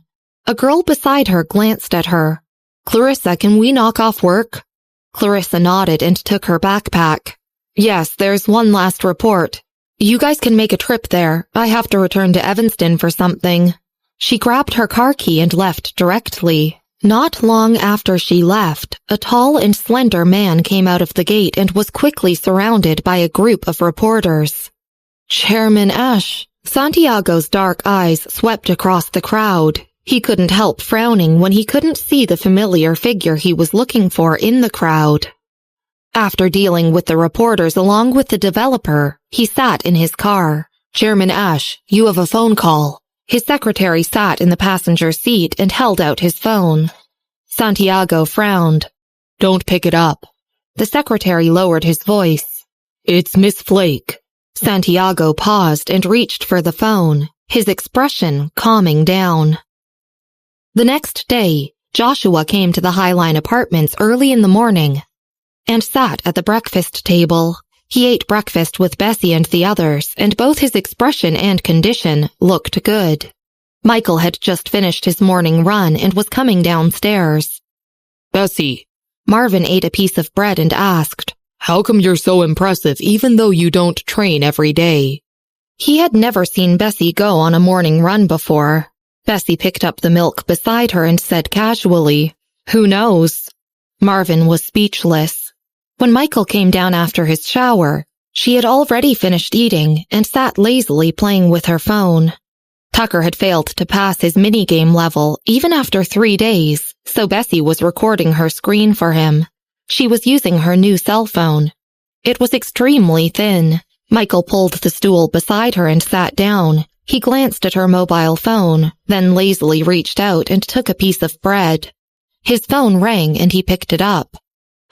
Speaker 1: A girl beside her glanced at her. Clarissa, can we knock off work? Clarissa nodded and took her backpack. Yes, there's one last report. You guys can make a trip there. I have to return to Evanston for something. She grabbed her car key and left directly. Not long after she left, a tall and slender man came out of the gate and was quickly surrounded by a group of reporters. Chairman Ash. Santiago's dark eyes swept across the crowd. He couldn't help frowning when he couldn't see the familiar figure he was looking for in the crowd. After dealing with the reporters along with the developer, he sat in his car. Chairman Ash, you have a phone call. His secretary sat in the passenger seat and held out his phone. Santiago frowned. Don't pick it up. The secretary lowered his voice. It's Miss Flake. Santiago paused and reached for the phone, his expression calming down. The next day, Joshua came to the Highline Apartments early in the morning and sat at the breakfast table. He ate breakfast with Bessy and the others, and both his expression and condition looked good. Michael had just finished his morning run and was coming downstairs.
Speaker 2: Bessy.
Speaker 1: Marvin ate a piece of bread and asked,
Speaker 2: How come you're so impressive even though you don't train every day?
Speaker 1: He had never seen Bessy go on a morning run before. Bessy picked up the milk beside her and said casually, Who knows? Marvin was speechless. When Michael came down after his shower, she had already finished eating and sat lazily playing with her phone. Tucker had failed to pass his minigame level even after 3 days, so Bessy was recording her screen for him. She was using her new cell phone. It was extremely thin. Michael pulled the stool beside her and sat down. He glanced at her mobile phone, then lazily reached out and took a piece of bread. His phone rang and he picked it up.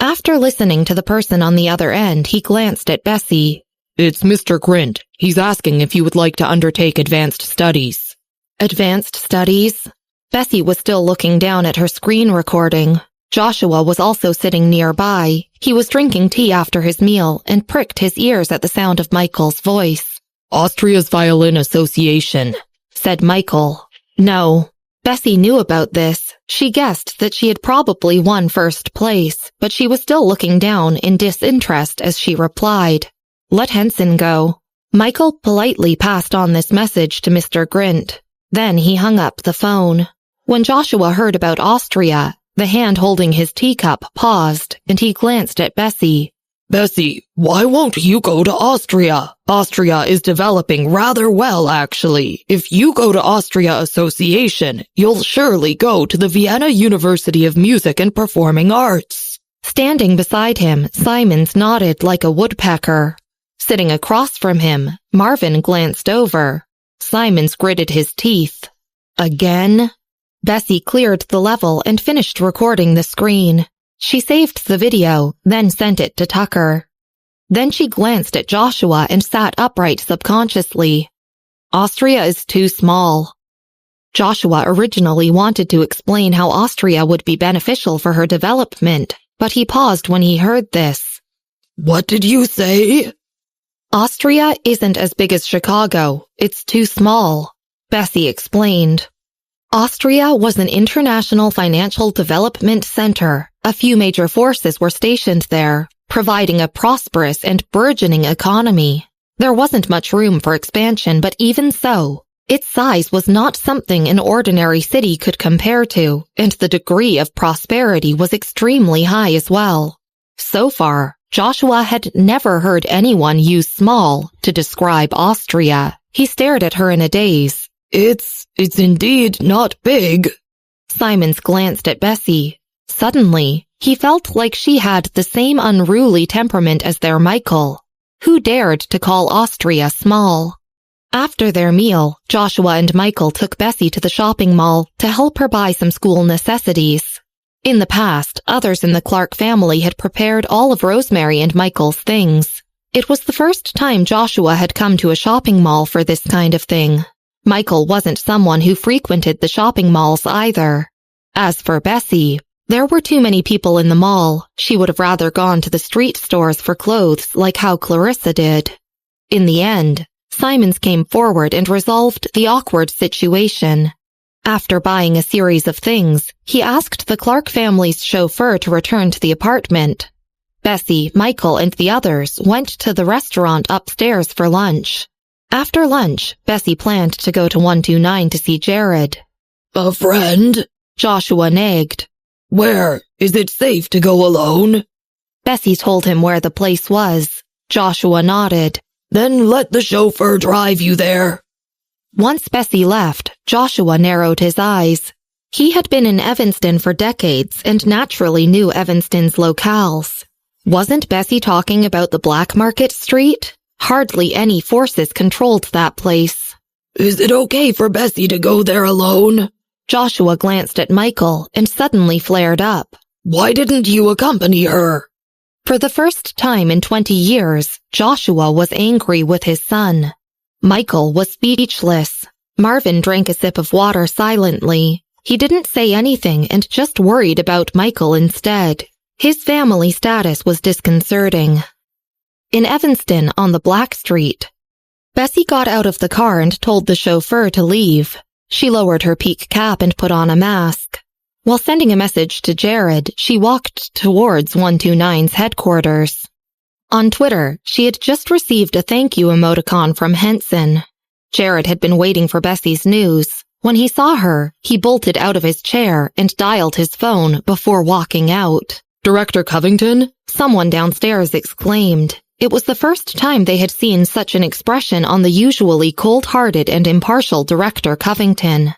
Speaker 1: After listening to the person on the other end, he glanced at Bessy.
Speaker 2: It's Mr. Grint. He's asking if you would like to undertake advanced studies.
Speaker 1: Advanced studies? Bessy was still looking down at her screen recording. Joshua was also sitting nearby. He was drinking tea after his meal and pricked his ears at the sound of Michael's voice.
Speaker 2: Austria's Violin Association,
Speaker 1: said Michael. No. Bessy knew about this. She guessed that she had probably won first place, but she was still looking down in disinterest as she replied, Let Henson go. Michael politely passed on this message to Mr. Grint. Then he hung up the phone. When Joshua heard about Austria, the hand holding his teacup paused, and he glanced at Bessy.
Speaker 2: Bessy, why won't you go to Austria? Austria is developing rather well, actually. If you go to Austria Association, you'll surely go to the Vienna University of Music and Performing Arts.
Speaker 1: Standing beside him, Simons nodded like a woodpecker. Sitting across from him, Marvin glanced over. Simons gritted his teeth. Again? Bessy cleared the level and finished recording the screen. She saved the video, then sent it to Tucker. Then she glanced at Joshua and sat upright subconsciously. Austria is too small. Joshua originally wanted to explain how Austria would be beneficial for her development, but he paused when he heard this.
Speaker 2: What did you say?
Speaker 1: Austria isn't as big as Chicago. It's too small, Bessy explained. Austria was an international financial development center. A few major forces were stationed there, providing a prosperous and burgeoning economy. There wasn't much room for expansion, but even so, its size was not something an ordinary city could compare to, and the degree of prosperity was extremely high as well. So far, Joshua had never heard anyone use small to describe Austria. He stared at her in a daze.
Speaker 2: It's indeed not big.
Speaker 1: Simons glanced at Bessy. Suddenly, he felt like she had the same unruly temperament as their Michael. Who dared to call Austria small? After their meal, Joshua and Michael took Bessy to the shopping mall to help her buy some school necessities. In the past, others in the Clark family had prepared all of Rosemary and Michael's things. It was the first time Joshua had come to a shopping mall for this kind of thing. Michael wasn't someone who frequented the shopping malls either. As for Bessy, there were too many people in the mall. She would have rather gone to the street stores for clothes like how Clarissa did. In the end, Simons came forward and resolved the awkward situation. After buying a series of things, he asked the Clark family's chauffeur to return to the apartment. Bessy, Michael, and the others went to the restaurant upstairs for lunch. After lunch, Bessy planned to go to 129 to see Jared.
Speaker 2: A friend?
Speaker 1: Joshua nagged.
Speaker 2: Where? Is it safe to go alone?
Speaker 1: Bessy told him where the place was. Joshua nodded.
Speaker 2: Then let the chauffeur drive you there.
Speaker 1: Once Bessy left, Joshua narrowed his eyes. He had been in Evanston for decades and naturally knew Evanston's locales. Wasn't Bessy talking about the Black Market Street? Hardly any forces controlled that place.
Speaker 2: Is it okay for Bessy to go there alone?
Speaker 1: Joshua glanced at Michael and suddenly flared up.
Speaker 2: Why didn't you accompany her?
Speaker 1: For the first time in 20 years, Joshua was angry with his son. Michael was speechless. Marvin drank a sip of water silently. He didn't say anything and just worried about Michael instead. His family status was disconcerting. In Evanston on the Black Street, Bessy got out of the car and told the chauffeur to leave. She lowered her peak cap and put on a mask. While sending a message to Jared, she walked towards 129's headquarters. On Twitter, she had just received a thank you emoticon from Henson. Jared had been waiting for Bessy's news. When he saw her, he bolted out of his chair and dialed his phone before walking out.
Speaker 2: Director Covington?
Speaker 1: Someone downstairs exclaimed. It was the first time they had seen such an expression on the usually cold-hearted and impartial Director Covington.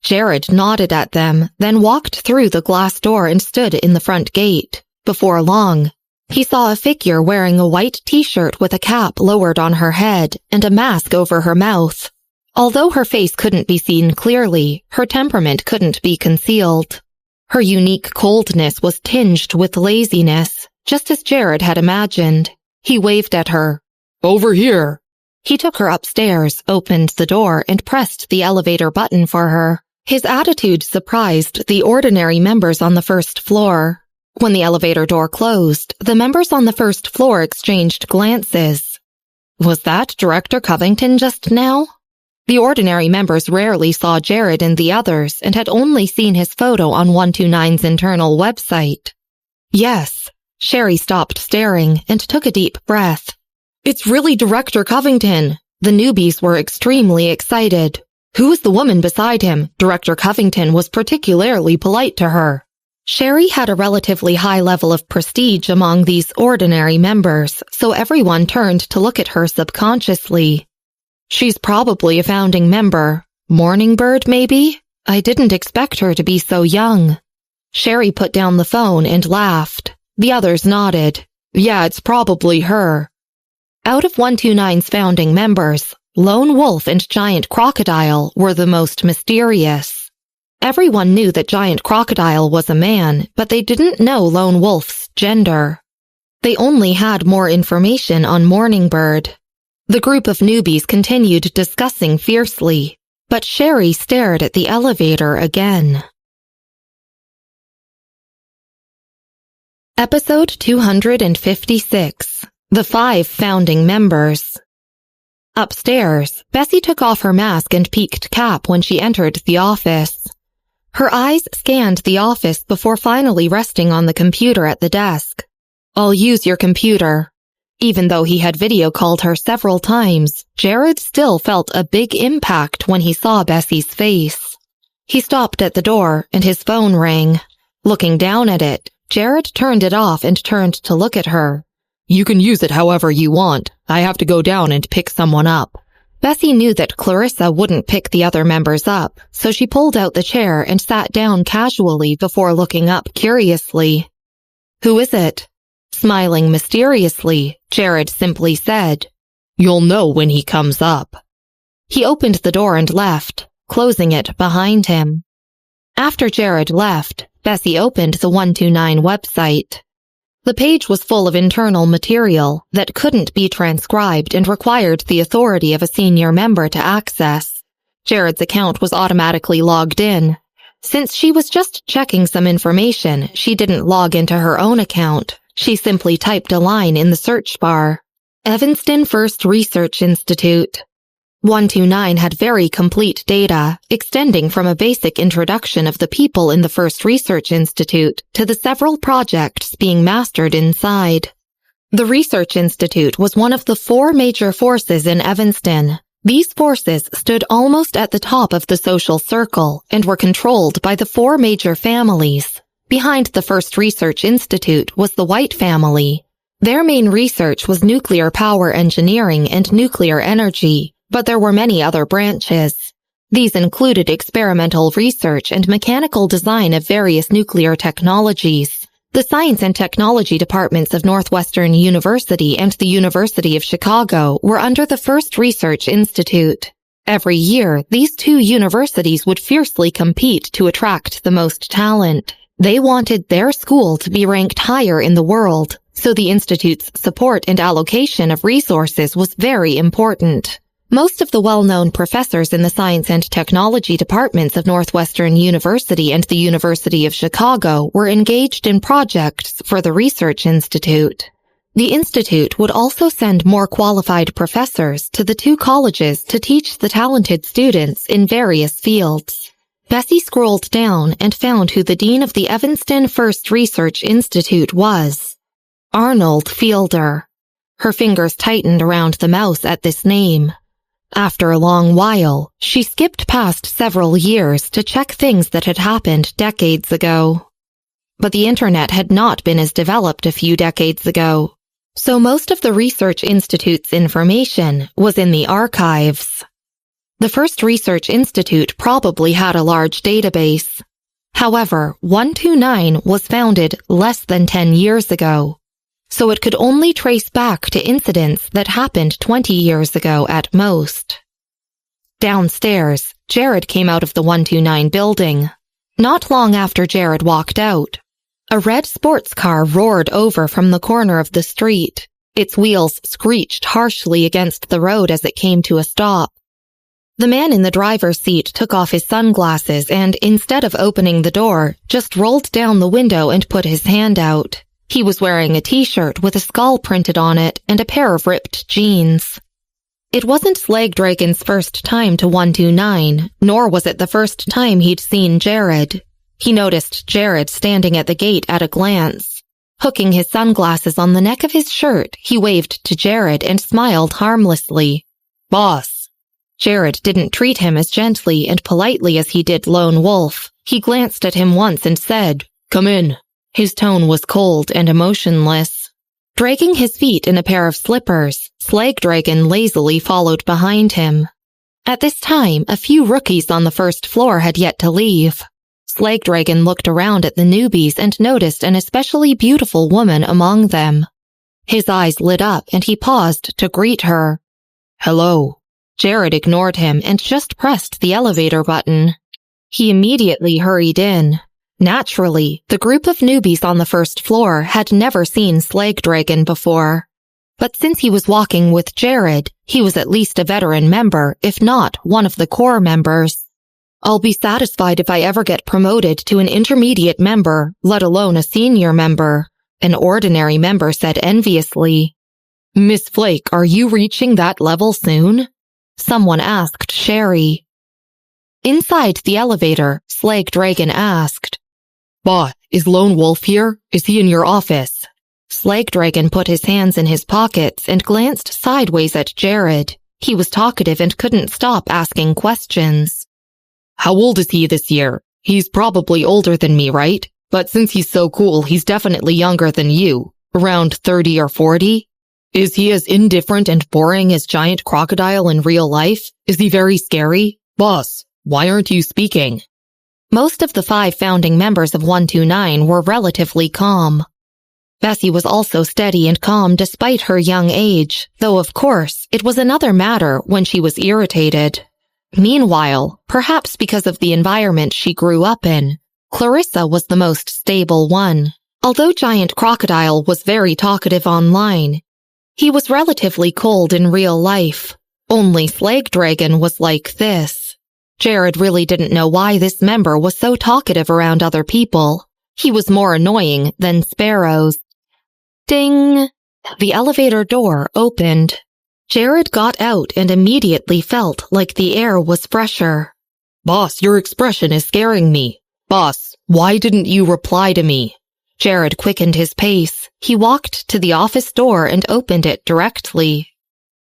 Speaker 1: Jared nodded at them, then walked through the glass door and stood in the front gate. Before long, he saw a figure wearing a white t-shirt with a cap lowered on her head and a mask over her mouth. Although her face couldn't be seen clearly, her temperament couldn't be concealed. Her unique coldness was tinged with laziness, just as Jared had imagined. He waved at her.
Speaker 2: Over here.
Speaker 1: He took her upstairs, opened the door, and pressed the elevator button for her. His attitude surprised the ordinary members on the first floor. When the elevator door closed, the members on the first floor exchanged glances. Was that Director Covington just now? The ordinary members rarely saw Jared and the others and had only seen his photo on 129's internal website. Yes. Sherry stopped staring and took a deep breath. It's really Director Covington. The newbies were extremely excited. Who was the woman beside him? Director Covington was particularly polite to her. Sherry had a relatively high level of prestige among these ordinary members, so everyone turned to look at her subconsciously. She's probably a founding member. Morningbird, maybe? I didn't expect her to be so young. Sherry put down the phone and laughed. The others nodded. Yeah, it's probably her. Out of 129's founding members, Lone Wolf and Giant Crocodile were the most mysterious. Everyone knew that Giant Crocodile was a man, but they didn't know Lone Wolf's gender. They only had more information on Morningbird. The group of newbies continued discussing fiercely, but Sherry stared at the elevator again. Episode 256. The 5 Founding Members. Upstairs, Bessy took off her mask and peaked cap when she entered the office. Her eyes scanned the office before finally resting on the computer at the desk. I'll use your computer. Even though he had video called her several times, Jared still felt a big impact when he saw Bessy's face. He stopped at the door and his phone rang. Looking down at it, Jared turned it off and turned to look at her.
Speaker 2: You can use it however you want. I have to go down and pick someone up.
Speaker 1: Bessy knew that Clarissa wouldn't pick the other members up, so she pulled out the chair and sat down casually before looking up curiously. "Who is it?" Smiling mysteriously, Jared simply said,
Speaker 2: "You'll know when he comes up."
Speaker 1: He opened the door and left, closing it behind him. After Jared left, Bessy opened the 129 website. The page was full of internal material that couldn't be transcribed and required the authority of a senior member to access. Jared's account was automatically logged in. Since she was just checking some information, she didn't log into her own account. She simply typed a line in the search bar. Evanston First Research Institute. 129 had very complete data, extending from a basic introduction of the people in the First Research Institute to the several projects being mastered inside. The Research Institute was one of the 4 major forces in Evanston. These forces stood almost at the top of the social circle and were controlled by the 4 major families. Behind the First Research Institute was the White family. Their main research was nuclear power engineering and nuclear energy, but there were many other branches. These included experimental research and mechanical design of various nuclear technologies. The Science and Technology departments of Northwestern University and the University of Chicago were under the First Research Institute. Every year, these 2 universities would fiercely compete to attract the most talent. They wanted their school to be ranked higher in the world, so the institute's support and allocation of resources was very important. Most of the well-known professors in the Science and Technology departments of Northwestern University and the University of Chicago were engaged in projects for the Research Institute. The institute would also send more qualified professors to the 2 colleges to teach the talented students in various fields. Bessy scrolled down and found who the dean of the Evanston First Research Institute was. Arnold Fielder. Her fingers tightened around the mouse at this name. After a long while, she skipped past several years to check things that had happened decades ago. But the internet had not been as developed a few decades ago, so most of the Research Institute's information was in the archives. The First Research Institute probably had a large database. However, 129 was founded less than 10 years ago, so it could only trace back to incidents that happened 20 years ago at most. Downstairs, Jared came out of the 129 building. Not long after Jared walked out, a red sports car roared over from the corner of the street. Its wheels screeched harshly against the road as it came to a stop. The man in the driver's seat took off his sunglasses and, instead of opening the door, just rolled down the window and put his hand out. He was wearing a t-shirt with a skull printed on it and a pair of ripped jeans. It wasn't Slagdragon's first time to 129, nor was it the first time he'd seen Jared. He noticed Jared standing at the gate at a glance. Hooking his sunglasses on the neck of his shirt, he waved to Jared and smiled harmlessly. "Boss." Jared didn't treat him as gently and politely as he did Lone Wolf. He glanced at him once and said, "Come in." His tone was cold and emotionless. Dragging his feet in a pair of slippers, Slagdragon lazily followed behind him. At this time, a few rookies on the first floor had yet to leave. Slagdragon looked around at the newbies and noticed an especially beautiful woman among them. His eyes lit up and he paused to greet her. "Hello." Jared ignored him and just pressed the elevator button. He immediately hurried in. Naturally, the group of newbies on the first floor had never seen Slagdragon before. But since he was walking with Jared, he was at least a veteran member, if not one of the core members. "I'll be satisfied if I ever get promoted to an intermediate member, let alone a senior member," an ordinary member said enviously. "Miss Flake, are you reaching that level soon?" someone asked Sherry. Inside the elevator, Slagdragon asked, "Boss, is Lone Wolf here? Is he in your office?" Slagdragon put his hands in his pockets and glanced sideways at Jared. He was talkative and couldn't stop asking questions. "How old is he this year? He's probably older than me, right? But since he's so cool, he's definitely younger than you.
Speaker 2: Around 30 or 40? Is he as indifferent and boring as Giant Crocodile in real life? Is he very scary? Boss, why aren't you speaking?
Speaker 1: Most of the 5 founding members of 129 were relatively calm. Bessy was also steady and calm despite her young age, though of course it was another matter when she was irritated. Meanwhile, perhaps because of the environment she grew up in, Clarissa was the most stable one. Although Giant Crocodile was very talkative online, he was relatively cold in real life. Only Slag Dragon was like this. Jared really didn't know why this member was so talkative around other people. He was more annoying than sparrows. Ding! The elevator door opened. Jared got out and immediately felt like the air was fresher.
Speaker 2: Boss, your expression is scaring me. Boss, why didn't you reply to me?
Speaker 1: Jared quickened his pace. He walked to the office door and opened it directly.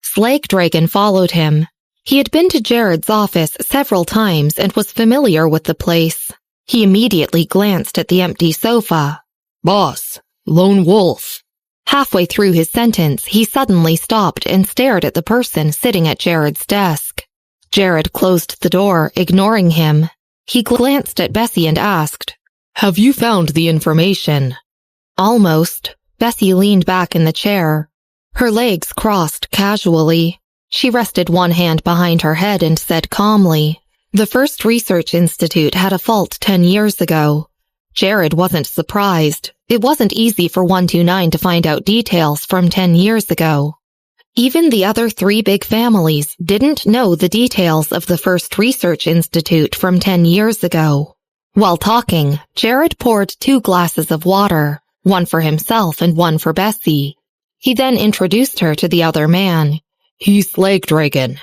Speaker 1: Slag Dragon followed him. He had been to Jared's office several times and was familiar with the place. He immediately glanced at the empty sofa.
Speaker 2: Boss, lone wolf.
Speaker 1: Halfway through his sentence, he suddenly stopped and stared at the person sitting at Jared's desk. Jared closed the door, ignoring him. He glanced at Bessy and asked,
Speaker 2: Have you found the information?
Speaker 1: Almost. Bessy leaned back in the chair. Her legs crossed casually. She rested one hand behind her head and said calmly, The first research institute had a fault 10 years ago. Jared wasn't surprised. It wasn't easy for 129 to find out details from 10 years ago. Even the other 3 big families didn't know the details of the first research institute from 10 years ago. While talking, Jared poured 2 glasses of water, one for himself and one for Bessy. He then introduced her to the other man.
Speaker 2: He's Slag Dragon.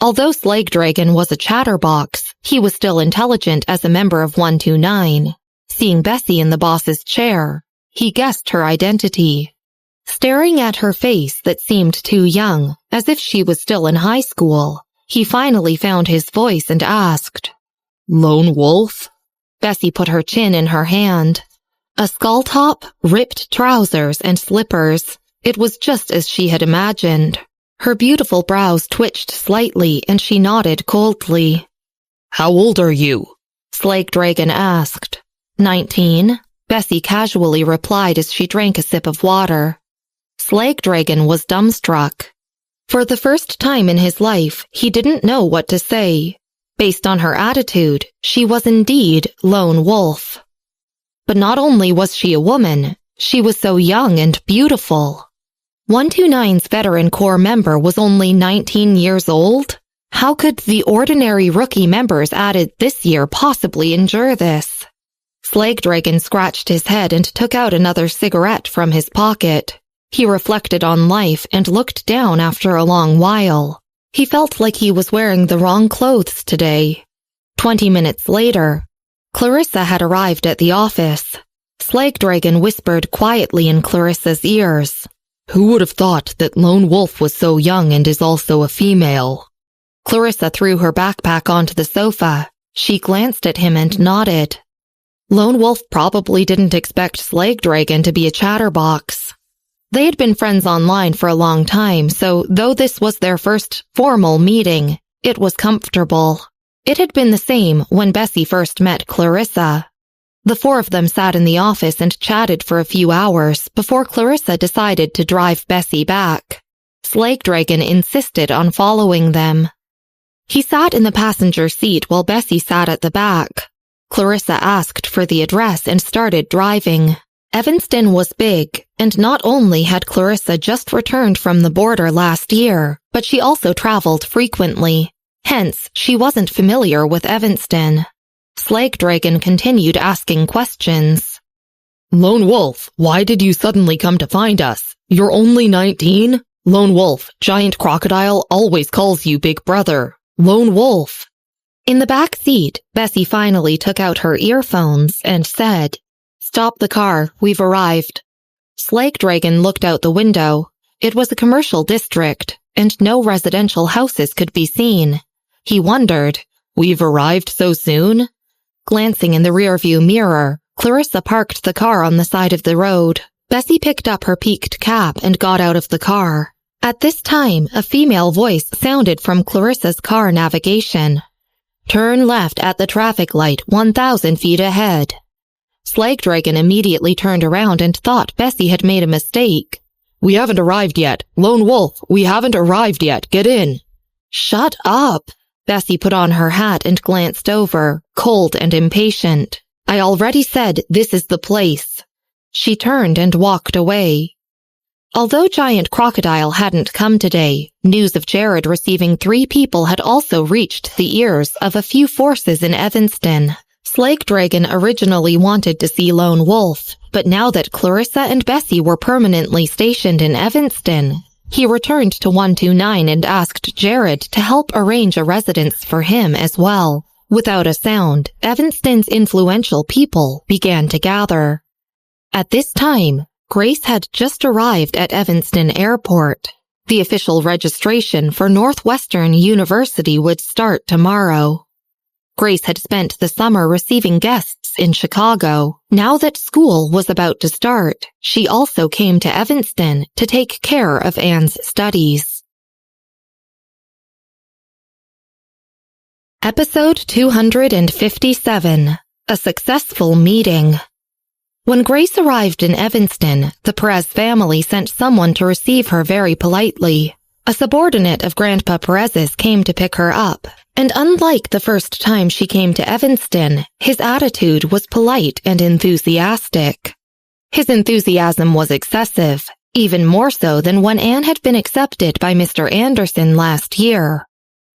Speaker 1: Although Slag Dragon was a chatterbox, he was still intelligent as a member of 129. Seeing Bessy in the boss's chair, he guessed her identity. Staring at her face that seemed too young, as if she was still in high school, he finally found his voice and asked,
Speaker 2: Lone wolf?
Speaker 1: Bessy put her chin in her hand. A skull top, ripped trousers, and slippers. It was just as she had imagined. Her beautiful brows twitched slightly and she nodded coldly.
Speaker 2: How old are you?
Speaker 1: Slag Dragon asked. 19, Bessy casually replied as she drank a sip of water. Slag Dragon was dumbstruck. For the first time in his life, he didn't know what to say. Based on her attitude, she was indeed Lone Wolf. But not only was she a woman, she was so young and beautiful. 129's veteran core member was only 19 years old? How could the ordinary rookie members added this year possibly endure this? Slag Dragon scratched his head and took out another cigarette from his pocket. He reflected on life and looked down after a long while. He felt like he was wearing the wrong clothes today. 20 minutes later, Clarissa had arrived at the office. Slag Dragon whispered quietly in Clarissa's ears.
Speaker 2: Who would have thought that Lone Wolf was so young and is also a female?
Speaker 1: Clarissa threw her backpack onto the sofa. She glanced at him and nodded. Lone Wolf probably didn't expect Slag Dragon to be a chatterbox. They had been friends online for a long time, so though this was their first formal meeting, it was comfortable. It had been the same when Bessy first met Clarissa. The 4 of them sat in the office and chatted for a few hours before Clarissa decided to drive Bessy back. Slag Dragon insisted on following them. He sat in the passenger seat while Bessy sat at the back. Clarissa asked for the address and started driving. Evanston was big, and not only had Clarissa just returned from the border last year, but she also traveled frequently. Hence, she wasn't familiar with Evanston. Slag Dragon continued asking questions.
Speaker 2: Lone Wolf, why did you suddenly come to find us? You're only 19? Lone Wolf, Giant Crocodile always calls you Big Brother. Lone Wolf.
Speaker 1: In the back seat, Bessy finally took out her earphones and said, Stop the car, we've arrived. Slag Dragon looked out the window. It was a commercial district, and no residential houses could be seen. He wondered,
Speaker 2: We've arrived so soon?
Speaker 1: Glancing in the rearview mirror, Clarissa parked the car on the side of the road. Bessy picked up her peaked cap and got out of the car. At this time, a female voice sounded from Clarissa's car navigation. "Turn left at the traffic light 1,000 feet ahead." Slagdragon immediately turned around and thought Bessy had made a mistake.
Speaker 2: "We haven't arrived yet. Lone Wolf, we haven't arrived yet. Get in."
Speaker 1: "Shut up." Bessy put on her hat and glanced over, cold and impatient. "I already said this is the place." She turned and walked away. Although Giant Crocodile hadn't come today, news of Jared receiving 3 people had also reached the ears of a few forces in Evanston. Slagdragon originally wanted to see Lone Wolf, but now that Clarissa and Bessy were permanently stationed in Evanston, he returned to 129 and asked Jared to help arrange a residence for him as well. Without a sound, Evanston's influential people began to gather. At this time, Grace had just arrived at Evanston Airport. The official registration for Northwestern University would start tomorrow. Grace had spent the summer receiving guests in Chicago. Now that school was about to start, she also came to Evanston to take care of Anne's studies. Episode 257. A Successful Meeting. When Grace arrived in Evanston, the Perez family sent someone to receive her very politely. A subordinate of Grandpa Perez's came to pick her up, and unlike the first time she came to Evanston, his attitude was polite and enthusiastic. His enthusiasm was excessive, even more so than when Anne had been accepted by Mr. Anderson last year.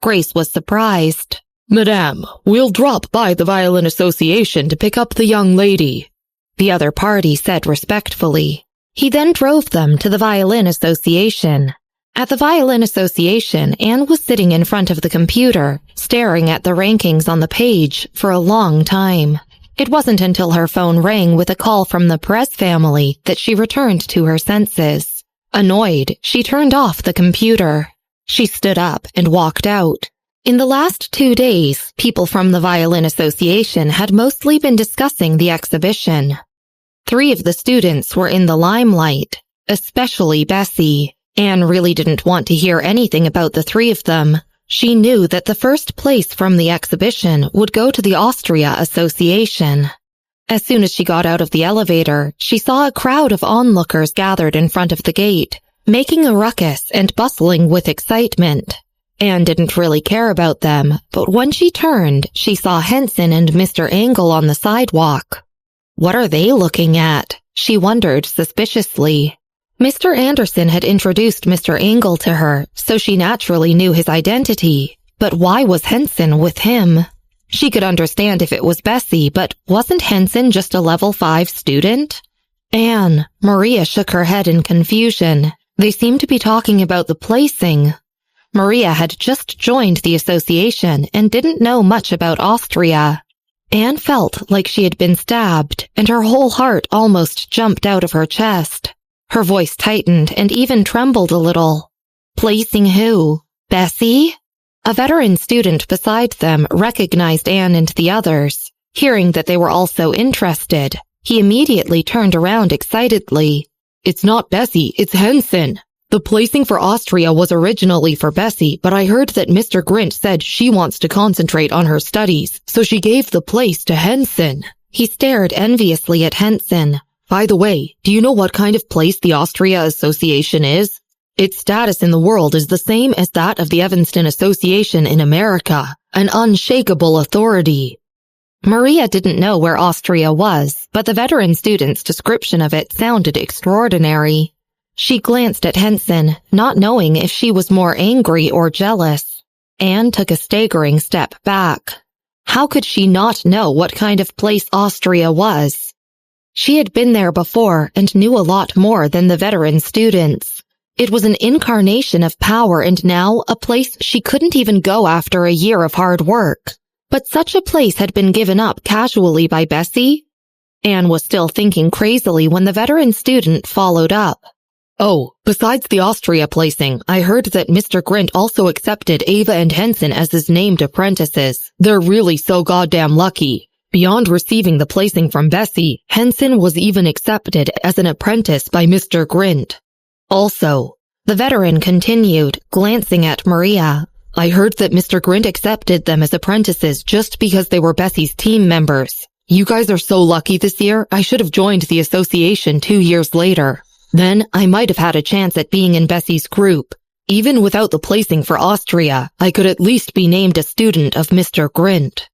Speaker 1: Grace was surprised.
Speaker 2: "Madame, we'll drop by the Violin Association to pick up the young lady,"
Speaker 1: the other party said respectfully. He then drove them to the Violin Association. At the Violin Association, Anne was sitting in front of the computer, staring at the rankings on the page for a long time. It wasn't until her phone rang with a call from the Perez family that she returned to her senses. Annoyed, she turned off the computer. She stood up and walked out. In the last 2 days, people from the Violin Association had mostly been discussing the exhibition. 3 of the students were in the limelight, especially Bessy. Anne really didn't want to hear anything about the 3 of them. She knew that the first place from the exhibition would go to the Austria Association. As soon as she got out of the elevator, she saw a crowd of onlookers gathered in front of the gate, making a ruckus and bustling with excitement. Anne didn't really care about them, but when she turned, she saw Henson and Mr. Angle on the sidewalk. What are they looking at? She wondered suspiciously. Mr. Anderson had introduced Mr. Angle to her, so she naturally knew his identity. But why was Henson with him? She could understand if it was Bessy, but wasn't Henson just a level 5 student? Anne, Maria shook her head in confusion. They seemed to be talking about the placing. Maria had just joined the association and didn't know much about Austria. Anne felt like she had been stabbed, and her whole heart almost jumped out of her chest. Her voice tightened and even trembled a little. Placing who? Bessy? A veteran student beside them recognized Anne and the others. Hearing that they were also interested, he immediately turned around excitedly.
Speaker 2: "It's not Bessy, it's Henson. The placing for Austria was originally for Bessy, but I heard that Mr. Grint said she wants to concentrate on her studies, so she gave the place to Henson."
Speaker 1: He stared enviously at Henson.
Speaker 2: "By the way, do you know what kind of place the Austria Association is? Its status in the world is the same as that of the Evanston Association in America, an unshakable authority."
Speaker 1: Maria didn't know where Austria was, but the veteran student's description of it sounded extraordinary. She glanced at Henson, not knowing if she was more angry or jealous. Anne took a staggering step back. How could she not know what kind of place Austria was? She had been there before and knew a lot more than the veteran students. It was an incarnation of power and now a place she couldn't even go after a year of hard work. But such a place had been given up casually by Bessy? Anne was still thinking crazily when the veteran student followed up.
Speaker 2: "Oh, besides the Austria placing, I heard that Mr. Grint also accepted Ava and Henson as his named apprentices. They're really so goddamn lucky. Beyond receiving the placing from Bessy, Henson was even accepted as an apprentice by Mr. Grint. Also, the veteran continued, glancing at Maria, I heard that Mr. Grint accepted them as apprentices just because they were Bessy's team members. You guys are so lucky this year, I should have joined the association 2 years later. Then I might have had a chance at being in Bessy's group. Even without the placing for Austria, I could at least be named a student of Mr. Grint.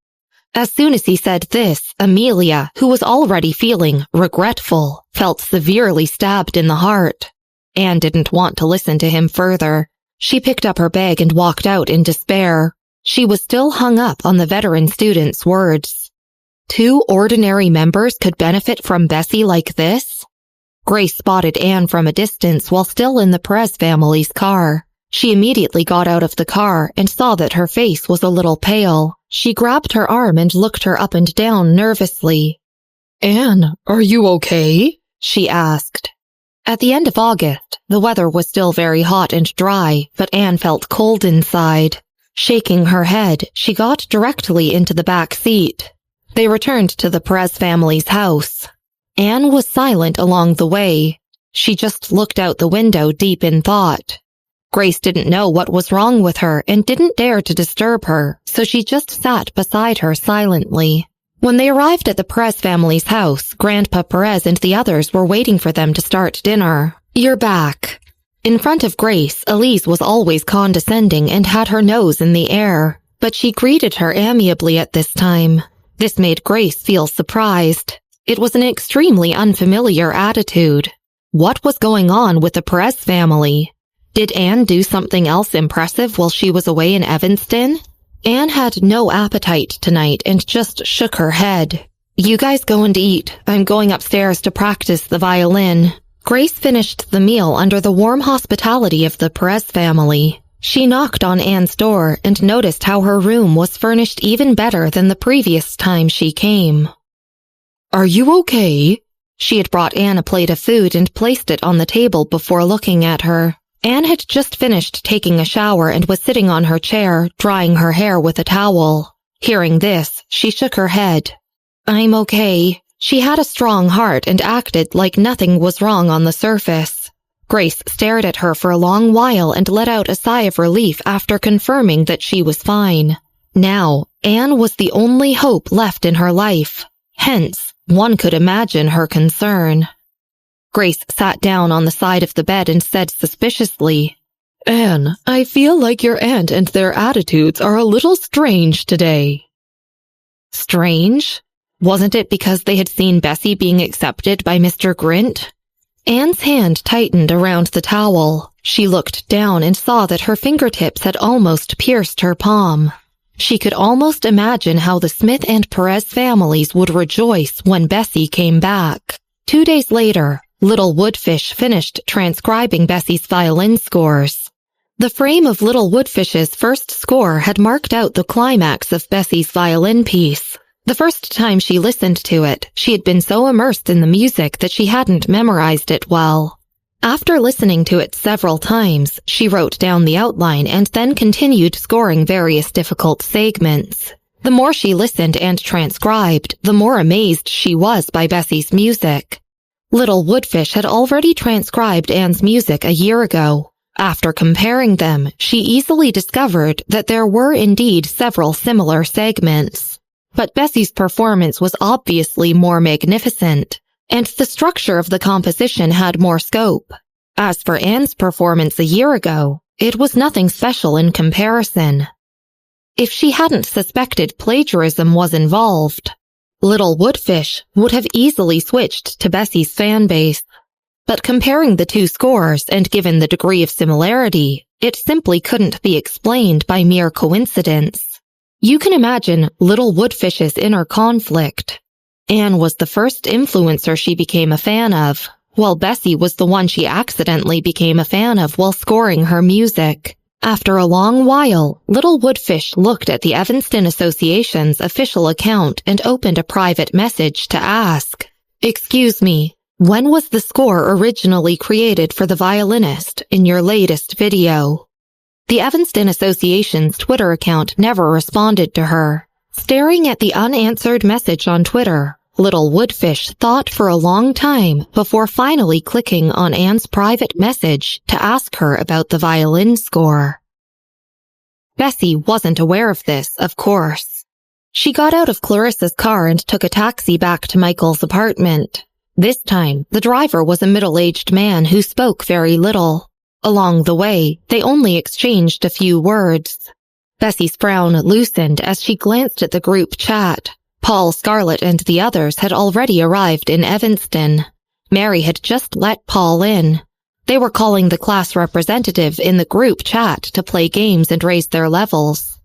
Speaker 1: As soon as he said this, Amelia, who was already feeling regretful, felt severely stabbed in the heart. Anne didn't want to listen to him further. She picked up her bag and walked out in despair. She was still hung up on the veteran student's words. 2 ordinary members could benefit from Bessy like this? Grace spotted Anne from a distance while still in the Perez family's car. She immediately got out of the car and saw that her face was a little pale. She grabbed her arm and looked her up and down nervously.
Speaker 2: Anne, are you okay?
Speaker 1: She asked. At the end of August, the weather was still very hot and dry, but Anne felt cold inside. Shaking her head, she got directly into the back seat. They returned to the Perez family's house. Anne was silent along the way. She just looked out the window deep in thought. Grace didn't know what was wrong with her and didn't dare to disturb her, so she just sat beside her silently. When they arrived at the Perez family's house, Grandpa Perez and the others were waiting for them to start dinner. You're back. In front of Grace, Elise was always condescending and had her nose in the air, but she greeted her amiably at this time. This made Grace feel surprised. It was an extremely unfamiliar attitude. What was going on with the Perez family? Did Anne do something else impressive while she was away in Evanston? Anne had no appetite tonight and just shook her head. You guys go and eat. I'm going upstairs to practice the violin. Grace finished the meal under the warm hospitality of the Perez family. She knocked on Anne's door and noticed how her room was furnished even better than the previous time she came.
Speaker 2: Are you okay?
Speaker 1: She had brought Anne a plate of food and placed it on the table before looking at her. Anne had just finished taking a shower and was sitting on her chair, drying her hair with a towel. Hearing this, she shook her head. I'm okay. She had a strong heart and acted like nothing was wrong on the surface. Grace stared at her for a long while and let out a sigh of relief after confirming that she was fine. Now, Anne was the only hope left in her life. Hence, one could imagine her concern. Grace sat down on the side of the bed and said suspiciously,
Speaker 2: Anne, I feel like your aunt and their attitudes are a little strange today.
Speaker 1: Strange? Wasn't it because they had seen Bessy being accepted by Mr. Grint? Anne's hand tightened around the towel. She looked down and saw that her fingertips had almost pierced her palm. She could almost imagine how the Smith and Perez families would rejoice when Bessy came back. 2 days later, Little Woodfish finished transcribing Bessy's violin scores. The frame of Little Woodfish's first score had marked out the climax of Bessy's violin piece. The first time she listened to it, she had been so immersed in the music that she hadn't memorized it well. After listening to it several times, she wrote down the outline and then continued scoring various difficult segments. The more she listened and transcribed, the more amazed she was by Bessy's music. Little Woodfish had already transcribed Anne's music a year ago. After comparing them, she easily discovered that there were indeed several similar segments. But Bessy's performance was obviously more magnificent, and the structure of the composition had more scope. As for Anne's performance a year ago, it was nothing special in comparison. If she hadn't suspected plagiarism was involved, Little Woodfish would have easily switched to Bessy's fan base. But comparing the two scores and given the degree of similarity, it simply couldn't be explained by mere coincidence. You can imagine Little Woodfish's inner conflict. Anne was the first influencer she became a fan of, while Bessy was the one she accidentally became a fan of while scoring her music. After a long while, Little Woodfish looked at the Evanston Association's official account and opened a private message to ask, "Excuse me, when was the score originally created for the violinist in your latest video?" The Evanston Association's Twitter account never responded to her. Staring at the unanswered message on Twitter, little Woodfish thought for a long time before finally clicking on Anne's private message to ask her about the violin score. Bessy wasn't aware of this, of course. She got out of Clarissa's car and took a taxi back to Michael's apartment. This time, the driver was a middle-aged man who spoke very little. Along the way, they only exchanged a few words. Bessy's frown loosened as she glanced at the group chat. Paul, Scarlett, and the others had already arrived in Evanston. Mary had just let Paul in. They were calling the class representative in the group chat to play games and raise their levels.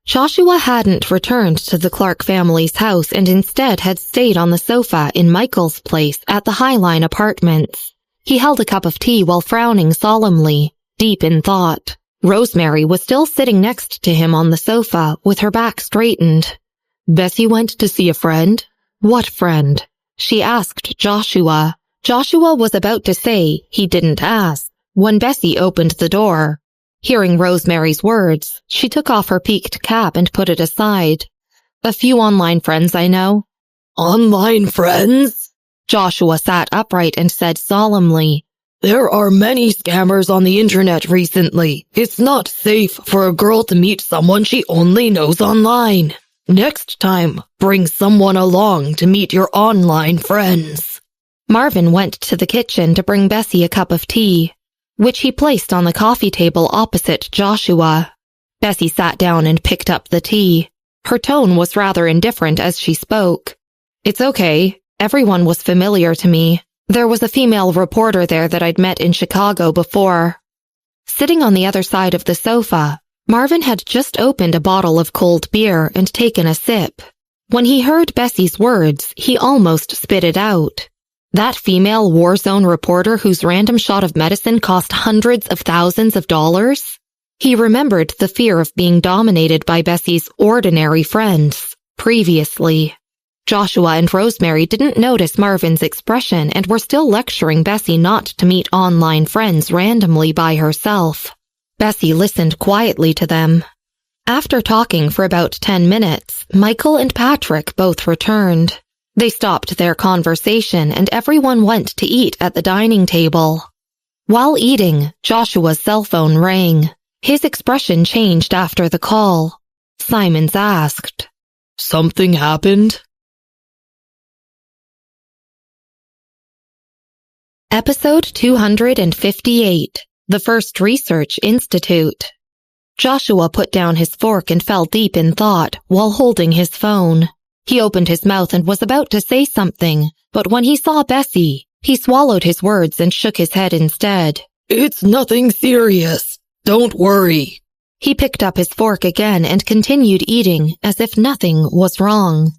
Speaker 1: Joshua hadn't returned to the Clark family's house and instead had stayed on the sofa in Michael's place at the Highline Apartments. He held a cup of tea while frowning solemnly, deep in thought. Rosemary was still sitting next to him on the sofa with her back straightened.
Speaker 2: Bessy went to see a friend? What friend?
Speaker 1: She asked Joshua. Joshua was about to say he didn't ask when Bessy opened the door. Hearing Rosemary's words, she took off her peaked cap and put it aside. A few online friends I know.
Speaker 2: Online friends?
Speaker 1: Joshua sat upright and said solemnly,
Speaker 2: There are many scammers on the internet recently. It's not safe for a girl to meet someone she only knows online. Next time, bring someone along to meet your online friends.
Speaker 1: Marvin went to the kitchen to bring Bessy a cup of tea, which he placed on the coffee table opposite Joshua. Bessy sat down and picked up the tea. Her tone was rather indifferent as she spoke. It's okay. Everyone was familiar to me. There was a female reporter there that I'd met in Chicago before. Sitting on the other side of the sofa, Marvin had just opened a bottle of cold beer and taken a sip. When he heard Bessy's words, he almost spit it out. That female war zone reporter whose random shot of medicine cost hundreds of thousands of dollars? He remembered the fear of being dominated by Bessy's ordinary friends previously. Joshua and Rosemary didn't notice Marvin's expression and were still lecturing Bessy not to meet online friends randomly by herself. Bessy listened quietly to them. After talking for about 10 minutes, Michael and Patrick both returned. They stopped their conversation and everyone went to eat at the dining table. While eating, Joshua's cell phone rang. His expression changed after the call. Simons asked,
Speaker 2: Something happened?
Speaker 1: Episode 258, The First Research Institute. Joshua put down his fork and fell deep in thought while holding his phone. He opened his mouth and was about to say something, but when he saw Bessy, he swallowed his words and shook his head instead.
Speaker 2: It's nothing serious. Don't worry.
Speaker 1: He picked up his fork again and continued eating as if nothing was wrong.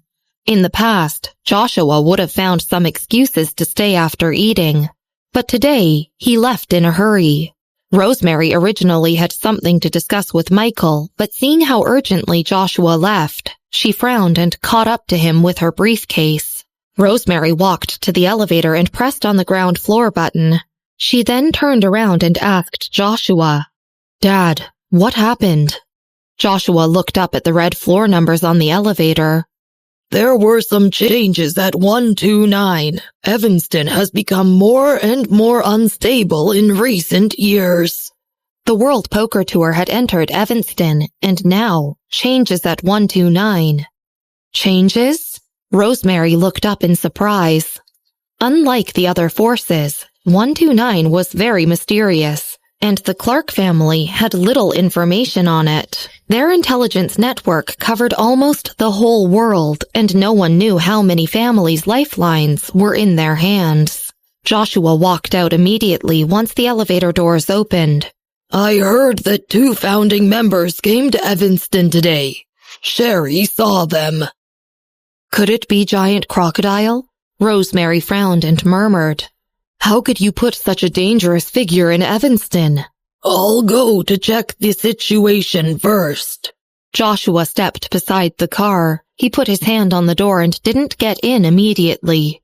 Speaker 1: In the past, Joshua would have found some excuses to stay after eating. But today, he left in a hurry. Rosemary originally had something to discuss with Michael, but seeing how urgently Joshua left, she frowned and caught up to him with her briefcase. Rosemary walked to the elevator and pressed on the ground floor button. She then turned around and asked Joshua, Dad, what happened? Joshua looked up at the red floor numbers on the elevator.
Speaker 2: There were some changes at 129. Evanston has become more and more unstable in recent years.
Speaker 1: The World Poker Tour had entered Evanston, and now, changes at 129. Changes? Rosemary looked up in surprise. Unlike the other forces, 129 was very mysterious, and the Clark family had little information on it. Their intelligence network covered almost the whole world, and no one knew how many families' lifelines were in their hands. Joshua walked out immediately once the elevator doors opened.
Speaker 2: I heard that 2 founding members came to Evanston today. Sherry saw them.
Speaker 1: Could it be Giant Crocodile? Rosemary frowned and murmured. How could you put such a dangerous figure in Evanston?
Speaker 2: I'll go to check the situation first.
Speaker 1: Joshua stepped beside the car. He put his hand on the door and didn't get in immediately.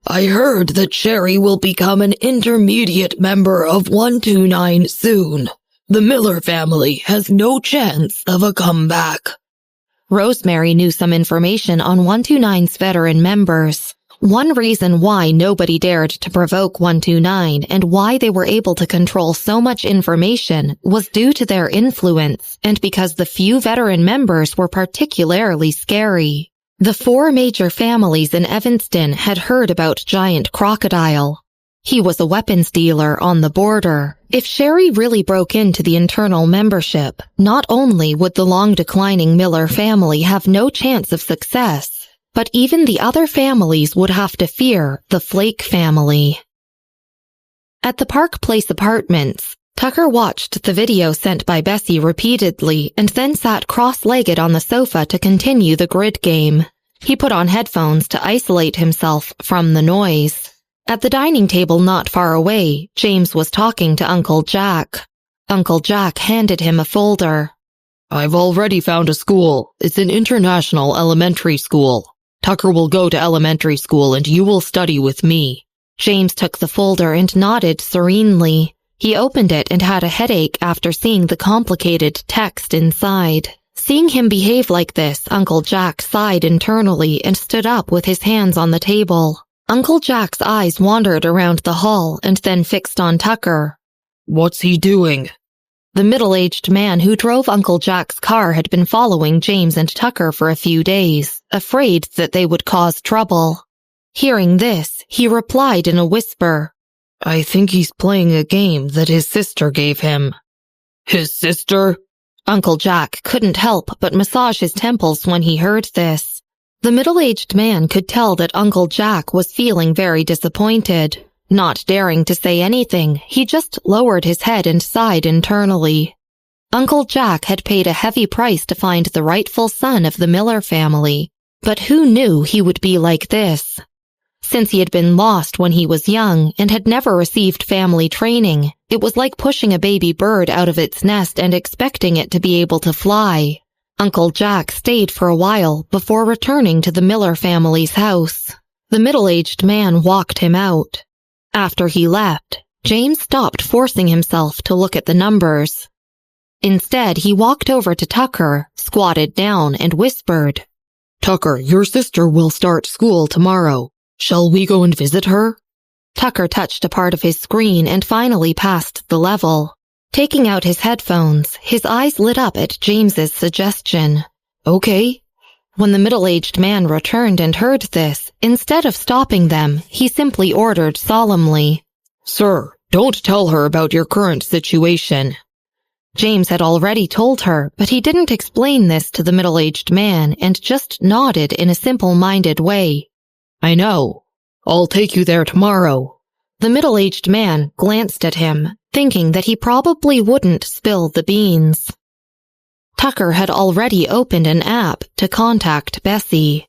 Speaker 2: I heard that Sherry will become an intermediate member of 129 soon. The Miller family has no chance of a comeback.
Speaker 1: Rosemary knew some information on 129's veteran members. One reason why nobody dared to provoke 129 and why they were able to control so much information was due to their influence and because the few veteran members were particularly scary. The 4 major families in Evanston had heard about Giant Crocodile. He was a weapons dealer on the border. If Sherry really broke into the internal membership, not only would the long-declining Miller family have no chance of success, but even the other families would have to fear the Flake family. At the Park Place apartments, Tucker watched the video sent by Bessy repeatedly and then sat cross-legged on the sofa to continue the grid game. He put on headphones to isolate himself from the noise. At the dining table not far away, James was talking to Uncle Jack. Uncle Jack handed him a folder.
Speaker 2: I've already found a school. It's an international elementary school. Tucker will go to elementary school and you will study with me.
Speaker 1: James took the folder and nodded serenely. He opened it and had a headache after seeing the complicated text inside. Seeing him behave like this, Uncle Jack sighed internally and stood up with his hands on the table. Uncle Jack's eyes wandered around the hall and then fixed on Tucker.
Speaker 2: What's he doing?
Speaker 1: The middle-aged man who drove Uncle Jack's car had been following James and Tucker for a few days, afraid that they would cause trouble. Hearing this, he replied in a whisper,
Speaker 2: I think he's playing a game that his sister gave him. His sister?
Speaker 1: Uncle Jack couldn't help but massage his temples when he heard this. The middle-aged man could tell that Uncle Jack was feeling very disappointed. Not daring to say anything, he just lowered his head and sighed internally. Uncle Jack had paid a heavy price to find the rightful son of the Miller family, but who knew he would be like this? Since he had been lost when he was young and had never received family training, it was like pushing a baby bird out of its nest and expecting it to be able to fly. Uncle Jack stayed for a while before returning to the Miller family's house. The middle-aged man walked him out. After he left, James stopped forcing himself to look at the numbers. Instead, he walked over to Tucker, squatted down, and whispered,
Speaker 2: Tucker, your sister will start school tomorrow. Shall we go and visit her?
Speaker 1: Tucker touched a part of his screen and finally passed the level. Taking out his headphones, his eyes lit up at James's suggestion.
Speaker 2: Okay.
Speaker 1: When the middle-aged man returned and heard this, instead of stopping them, he simply ordered solemnly,
Speaker 2: Sir, don't tell her about your current situation.
Speaker 1: James had already told her, but he didn't explain this to the middle-aged man and just nodded in a simple-minded way.
Speaker 2: I know. I'll take you there tomorrow.
Speaker 1: The middle-aged man glanced at him, thinking that he probably wouldn't spill the beans. Tucker had already opened an app to contact Bessy.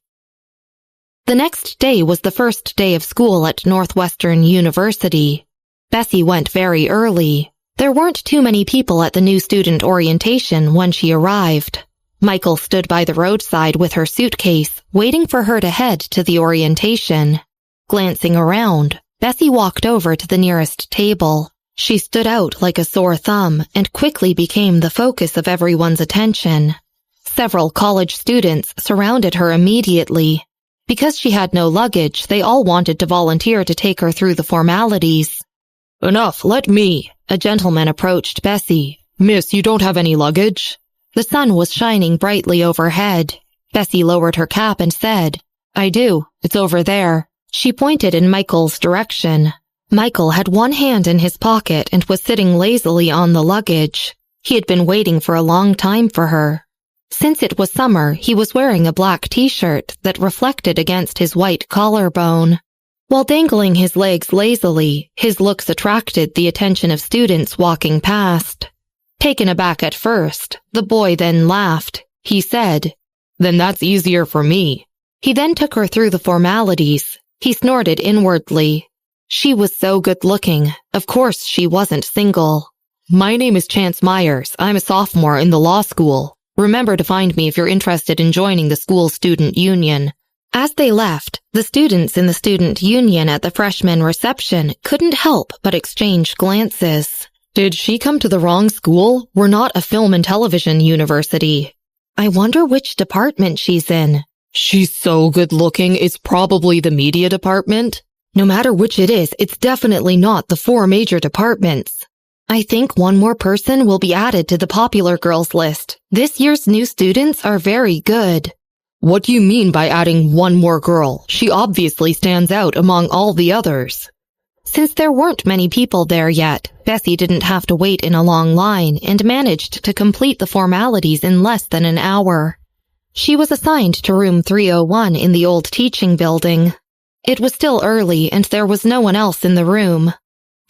Speaker 1: The next day was the first day of school at Northwestern University. Bessy went very early. There weren't too many people at the new student orientation when she arrived. Michael stood by the roadside with her suitcase, waiting for her to head to the orientation. Glancing around, Bessy walked over to the nearest table. She stood out like a sore thumb and quickly became the focus of everyone's attention. Several college students surrounded her immediately. Because she had no luggage, they all wanted to volunteer to take her through the formalities.
Speaker 2: Enough, let me.
Speaker 1: A gentleman approached Bessy.
Speaker 2: Miss, you don't have any luggage?
Speaker 1: The sun was shining brightly overhead. Bessy lowered her cap and said, I do. It's over there. She pointed in Michael's direction. Michael had one hand in his pocket and was sitting lazily on the luggage. He had been waiting for a long time for her. Since it was summer, he was wearing a black t-shirt that reflected against his white collarbone. While dangling his legs lazily, his looks attracted the attention of students walking past. Taken aback at first, the boy then laughed. He said,
Speaker 2: Then that's easier for me.
Speaker 1: He then took her through the formalities. He snorted inwardly. She was so good-looking. Of course she wasn't single.
Speaker 2: My name is Chance Myers. I'm a sophomore in the law school. Remember to find me if you're interested in joining the school student union.
Speaker 1: As they left, the students in the student union at the freshman reception couldn't help but exchange glances.
Speaker 2: Did she come to the wrong school? We're not a film and television university.
Speaker 1: I wonder which department she's in.
Speaker 2: She's so good-looking, it's probably the media department. No matter which it is, it's definitely not the 4 major departments.
Speaker 1: I think one more person will be added to the popular girls list. This year's new students are very good.
Speaker 2: What do you mean by adding one more girl? She obviously stands out among all the others.
Speaker 1: Since there weren't many people there yet, Bessy didn't have to wait in a long line and managed to complete the formalities in less than an hour. She was assigned to room 301 in the old teaching building. It was still early and there was no one else in the room.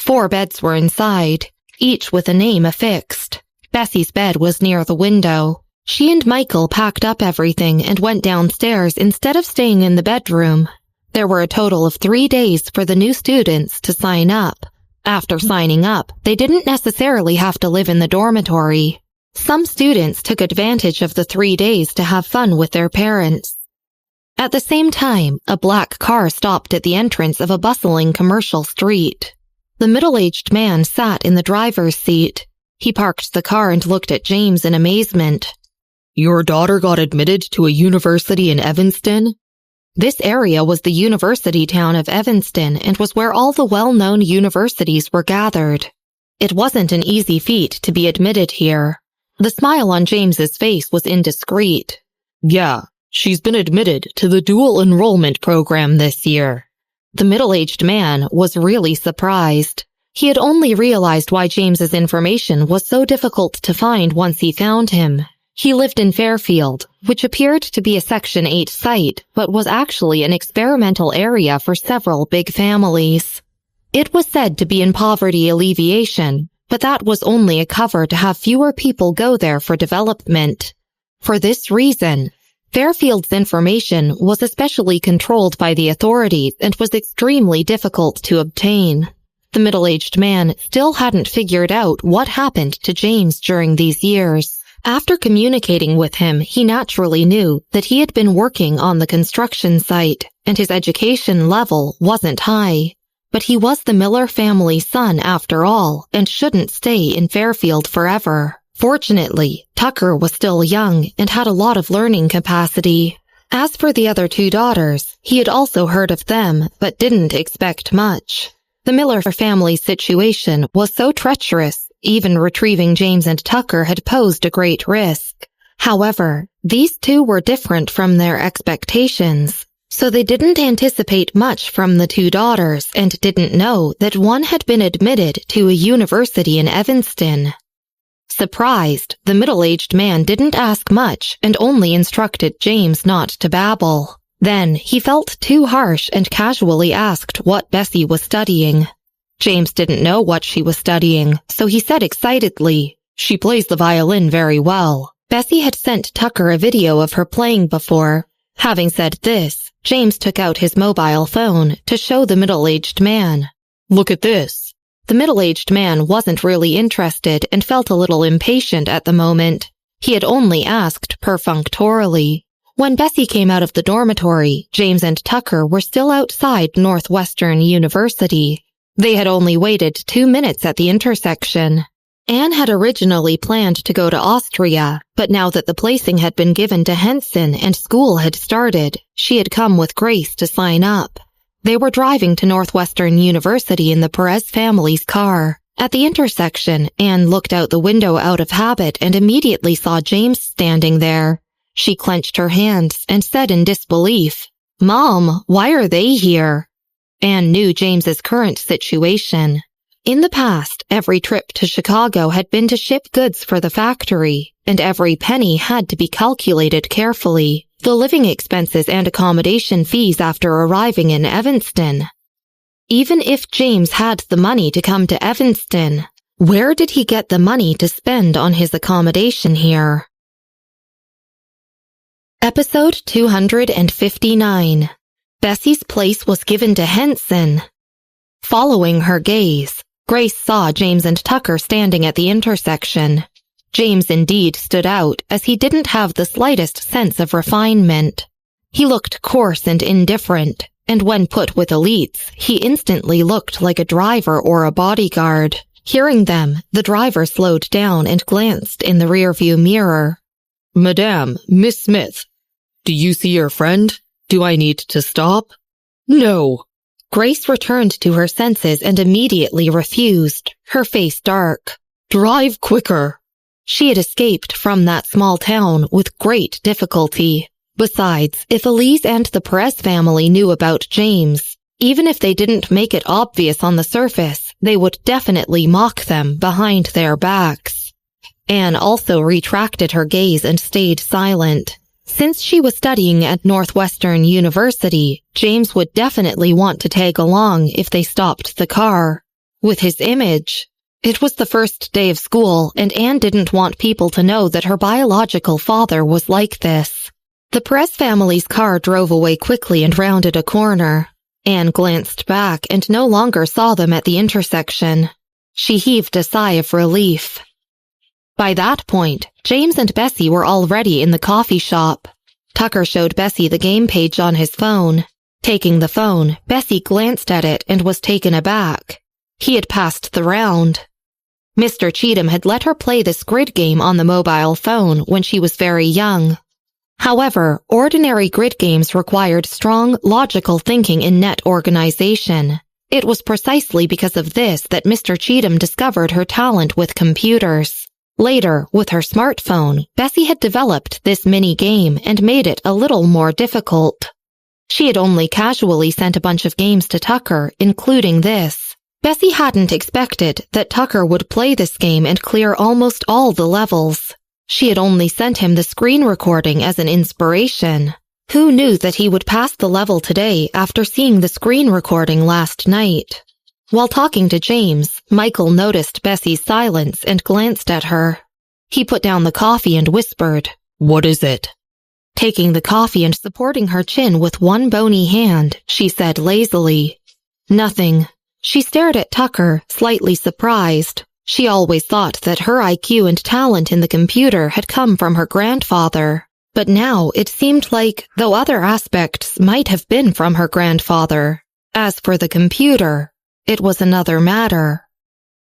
Speaker 1: 4 beds were inside, each with a name affixed. Bessy's bed was near the window. She and Michael packed up everything and went downstairs instead of staying in the bedroom. There were a total of 3 days for the new students to sign up. After signing up, they didn't necessarily have to live in the dormitory. Some students took advantage of the 3 days to have fun with their parents. At the same time, a black car stopped at the entrance of a bustling commercial street. The middle-aged man sat in the driver's seat. He parked the car and looked at James in amazement.
Speaker 2: Your daughter got admitted to a university in Evanston?
Speaker 1: This area was the university town of Evanston and was where all the well-known universities were gathered. It wasn't an easy feat to be admitted here. The smile on James's face was indiscreet.
Speaker 2: Yeah, she's been admitted to the dual enrollment program this year.
Speaker 1: The middle-aged man was really surprised. He had only realized why James's information was so difficult to find once he found him. He lived in Fairfield, which appeared to be a Section 8 site, but was actually an experimental area for several big families. It was said to be in poverty alleviation, but that was only a cover to have fewer people go there for development. For this reason, Fairfield's information was especially controlled by the authorities and was extremely difficult to obtain. The middle-aged man still hadn't figured out what happened to James during these years. After communicating with him, he naturally knew that he had been working on the construction site, and his education level wasn't high. But he was the Miller family's son after all, and shouldn't stay in Fairfield forever. Fortunately, Tucker was still young and had a lot of learning capacity. As for the other 2 daughters, he had also heard of them, but didn't expect much. The Miller family's situation was so treacherous, even retrieving James and Tucker had posed a great risk. However, these 2 were different from their expectations, so they didn't anticipate much from the 2 daughters and didn't know that one had been admitted to a university in Evanston. Surprised, the middle-aged man didn't ask much and only instructed James not to babble. Then he felt too harsh and casually asked what Bessy was studying. James didn't know what she was studying, so he said excitedly, "She plays the violin very well." Bessy had sent Tucker a video of her playing before. Having said this, James took out his mobile phone to show the middle-aged man.
Speaker 2: "Look at this."
Speaker 1: The middle-aged man wasn't really interested and felt a little impatient at the moment. He had only asked perfunctorily. When Bessy came out of the dormitory, James and Tucker were still outside Northwestern University. They had only waited 2 minutes at the intersection. Anne had originally planned to go to Austria, but now that the placing had been given to Henson and school had started, she had come with Grace to sign up. They were driving to Northwestern University in the Perez family's car. At the intersection, Anne looked out the window out of habit and immediately saw James standing there. She clenched her hands and said in disbelief, "Mom, why are they here?" Anne knew James's current situation. In the past, every trip to Chicago had been to ship goods for the factory, and every penny had to be calculated carefully, the living expenses and accommodation fees after arriving in Evanston. Even if James had the money to come to Evanston, where did he get the money to spend on his accommodation here? Episode 259. Bessy's place was given to Henson. Following her gaze, Grace saw James and Tucker standing at the intersection. James indeed stood out, as he didn't have the slightest sense of refinement. He looked coarse and indifferent, and when put with elites, he instantly looked like a driver or a bodyguard. Hearing them, the driver slowed down and glanced in the rearview mirror.
Speaker 2: Madame, Miss Smith, do you see your friend? Do I need to stop? No.
Speaker 1: Grace returned to her senses and immediately refused, her face dark.
Speaker 2: Drive quicker.
Speaker 1: She had escaped from that small town with great difficulty. Besides, if Elise and the Perez family knew about James, even if they didn't make it obvious on the surface, they would definitely mock them behind their backs. Anne also retracted her gaze and stayed silent. Since she was studying at Northwestern University, James would definitely want to tag along if they stopped the car. With his image, it was the first day of school, and Anne didn't want people to know that her biological father was like this. The Perez family's car drove away quickly and rounded a corner. Anne glanced back and no longer saw them at the intersection. She heaved a sigh of relief. By that point, James and Bessy were already in the coffee shop. Tucker showed Bessy the game page on his phone. Taking the phone, Bessy glanced at it and was taken aback. He had passed the round. Mr. Cheatham had let her play the grid game on the mobile phone when she was very young. However, ordinary grid games required strong, logical thinking in net organization. It was precisely because of this that Mr. Cheatham discovered her talent with computers. Later, with her smartphone, Bessy had developed this mini-game and made it a little more difficult. She had only casually sent a bunch of games to Tucker, including this. Bessy hadn't expected that Tucker would play this game and clear almost all the levels. She had only sent him the screen recording as an inspiration. Who knew that he would pass the level today after seeing the screen recording last night? While talking to James, Michael noticed Bessy's silence and glanced at her. He put down the coffee and whispered,
Speaker 2: "What is it?"
Speaker 1: Taking the coffee and supporting her chin with one bony hand, she said lazily, "Nothing." She stared at Tucker, slightly surprised. She always thought that her IQ and talent in the computer had come from her grandfather. But now it seemed like, though other aspects might have been from her grandfather, as for the computer, it was another matter.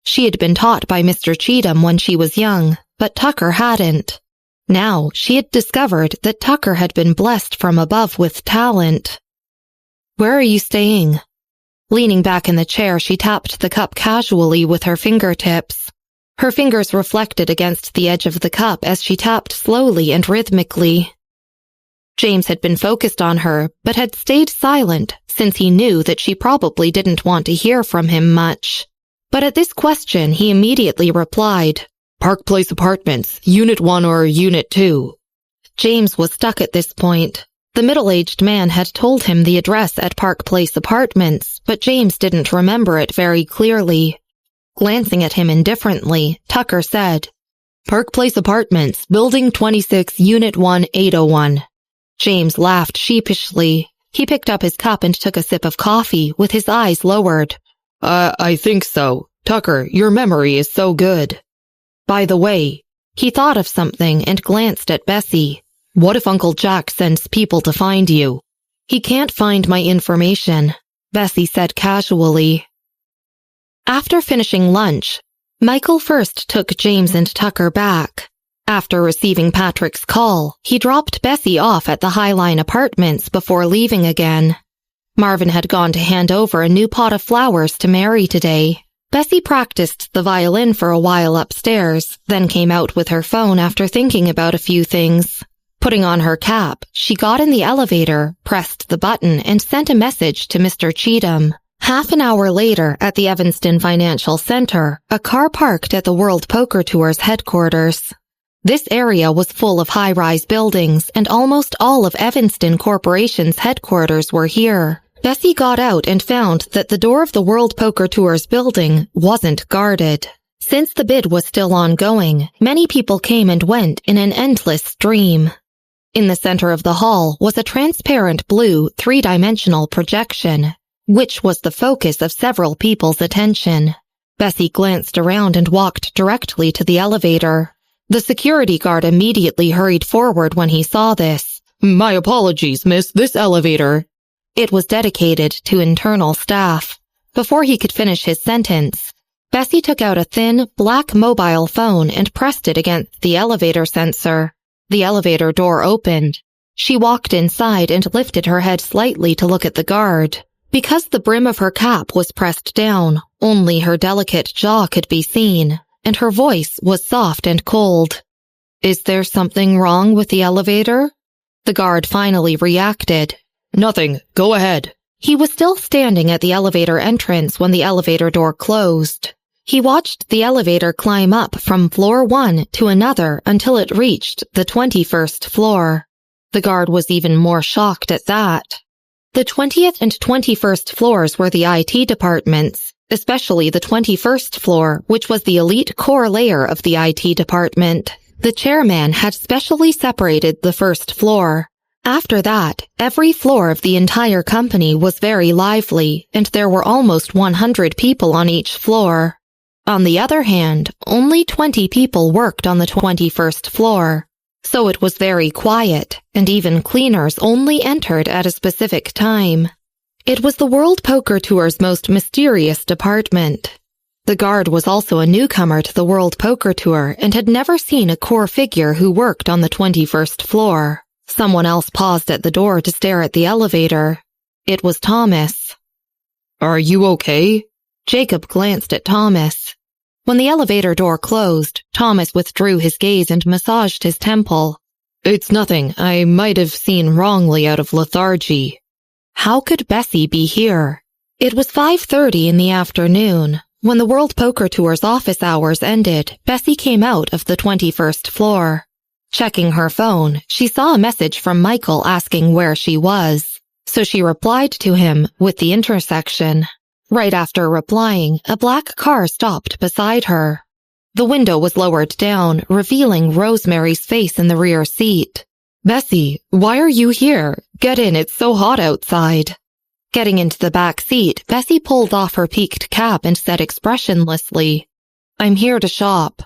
Speaker 1: She had been taught by Mr. Cheatham when she was young, but Tucker hadn't. Now she had discovered that Tucker had been blessed from above with talent. "Where are you staying?" Leaning back in the chair, she tapped the cup casually with her fingertips. Her fingers reflected against the edge of the cup as she tapped slowly and rhythmically. James had been focused on her, but had stayed silent since he knew that she probably didn't want to hear from him much. But at this question, he immediately replied,
Speaker 2: "Park Place Apartments, Unit 1 or Unit 2.
Speaker 1: James was stuck at this point. The middle-aged man had told him the address at Park Place Apartments, but James didn't remember it very clearly. Glancing at him indifferently, Tucker said,
Speaker 2: "Park Place Apartments, Building 26, Unit 1, 801.
Speaker 1: James laughed sheepishly. He picked up his cup and took a sip of coffee, with his eyes lowered.
Speaker 2: I think so. Tucker, your memory is so good."
Speaker 1: By the way, he thought of something and glanced at Bessy.
Speaker 2: "What if Uncle Jack sends people to find you?"
Speaker 1: "He can't find my information," Bessy said casually. After finishing lunch, Michael first took James and Tucker back. After receiving Patrick's call, he dropped Bessy off at the Highline Apartments before leaving again. Marvin had gone to hand over a new pot of flowers to Mary today. Bessy practiced the violin for a while upstairs, then came out with her phone after thinking about a few things. Putting on her cap, she got in the elevator, pressed the button, and sent a message to Mr. Cheatham. Half an hour later, at the Evanston Financial Center, a car parked at the World Poker Tour's headquarters. This area was full of high-rise buildings, and almost all of Evanston Corporation's headquarters were here. Bessy got out and found that the door of the World Poker Tour's building wasn't guarded. Since the bid was still ongoing, many people came and went in an endless stream. In the center of the hall was a transparent blue, three-dimensional projection, which was the focus of several people's attention. Bessy glanced around and walked directly to the elevator. The security guard immediately hurried forward when he saw this.
Speaker 2: "My apologies, miss, this elevator."
Speaker 1: It was dedicated to internal staff. Before he could finish his sentence, Bessy took out a thin, black mobile phone and pressed it against the elevator sensor. The elevator door opened. She walked inside and lifted her head slightly to look at the guard. Because the brim of her cap was pressed down, only her delicate jaw could be seen, and her voice was soft and cold. "Is there something wrong with the elevator?" The guard finally reacted.
Speaker 2: "Nothing. Go ahead."
Speaker 1: He was still standing at the elevator entrance when the elevator door closed. He watched the elevator climb up from floor 1 to another until it reached the 21st floor. The guard was even more shocked at that. The 20th and 21st floors were the IT departments, especially the 21st floor, which was the elite core layer of the IT department. The chairman had specially separated the first floor. After that, every floor of the entire company was very lively, and there were almost 100 people on each floor. On the other hand, only 20 people worked on the 21st floor, so it was very quiet, and even cleaners only entered at a specific time. It was the World Poker Tour's most mysterious department. The guard was also a newcomer to the World Poker Tour and had never seen a core figure who worked on the 21st floor. Someone else paused at the door to stare at the elevator. It was Thomas.
Speaker 2: "Are you okay?"
Speaker 1: Jacob glanced at Thomas. When the elevator door closed, Thomas withdrew his gaze and massaged his temple.
Speaker 2: "It's nothing. I might have seen wrongly out of lethargy."
Speaker 1: How could Bessy be here? It was 5:30 in the afternoon. When the World Poker Tour's office hours ended, Bessy came out of the 21st floor. Checking her phone, she saw a message from Michael asking where she was, so she replied to him with the intersection. Right after replying, a black car stopped beside her. The window was lowered down, revealing Rosemary's face in the rear seat.
Speaker 2: "Bessy, why are you here? Get in, it's so hot outside."
Speaker 1: Getting into the back seat, Bessy pulled off her peaked cap and said expressionlessly, "I'm here to shop."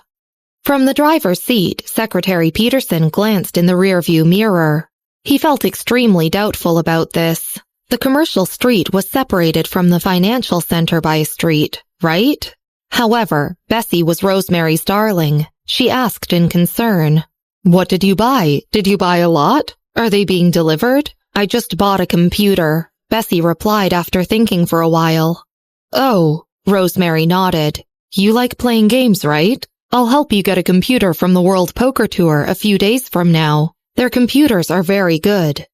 Speaker 1: From the driver's seat, Secretary Peterson glanced in the rearview mirror. He felt extremely doubtful about this. The commercial street was separated from the financial center by a street, right? However, Bessy was Rosemary's darling. She asked in concern, "What did you buy? Did you buy a lot? Are they being delivered?" "I just bought a computer," Bessy replied after thinking for a while.
Speaker 2: "Oh," Rosemary nodded. "You like playing games, right? I'll help you get a computer from the World Poker Tour a few days from now. Their computers are very good."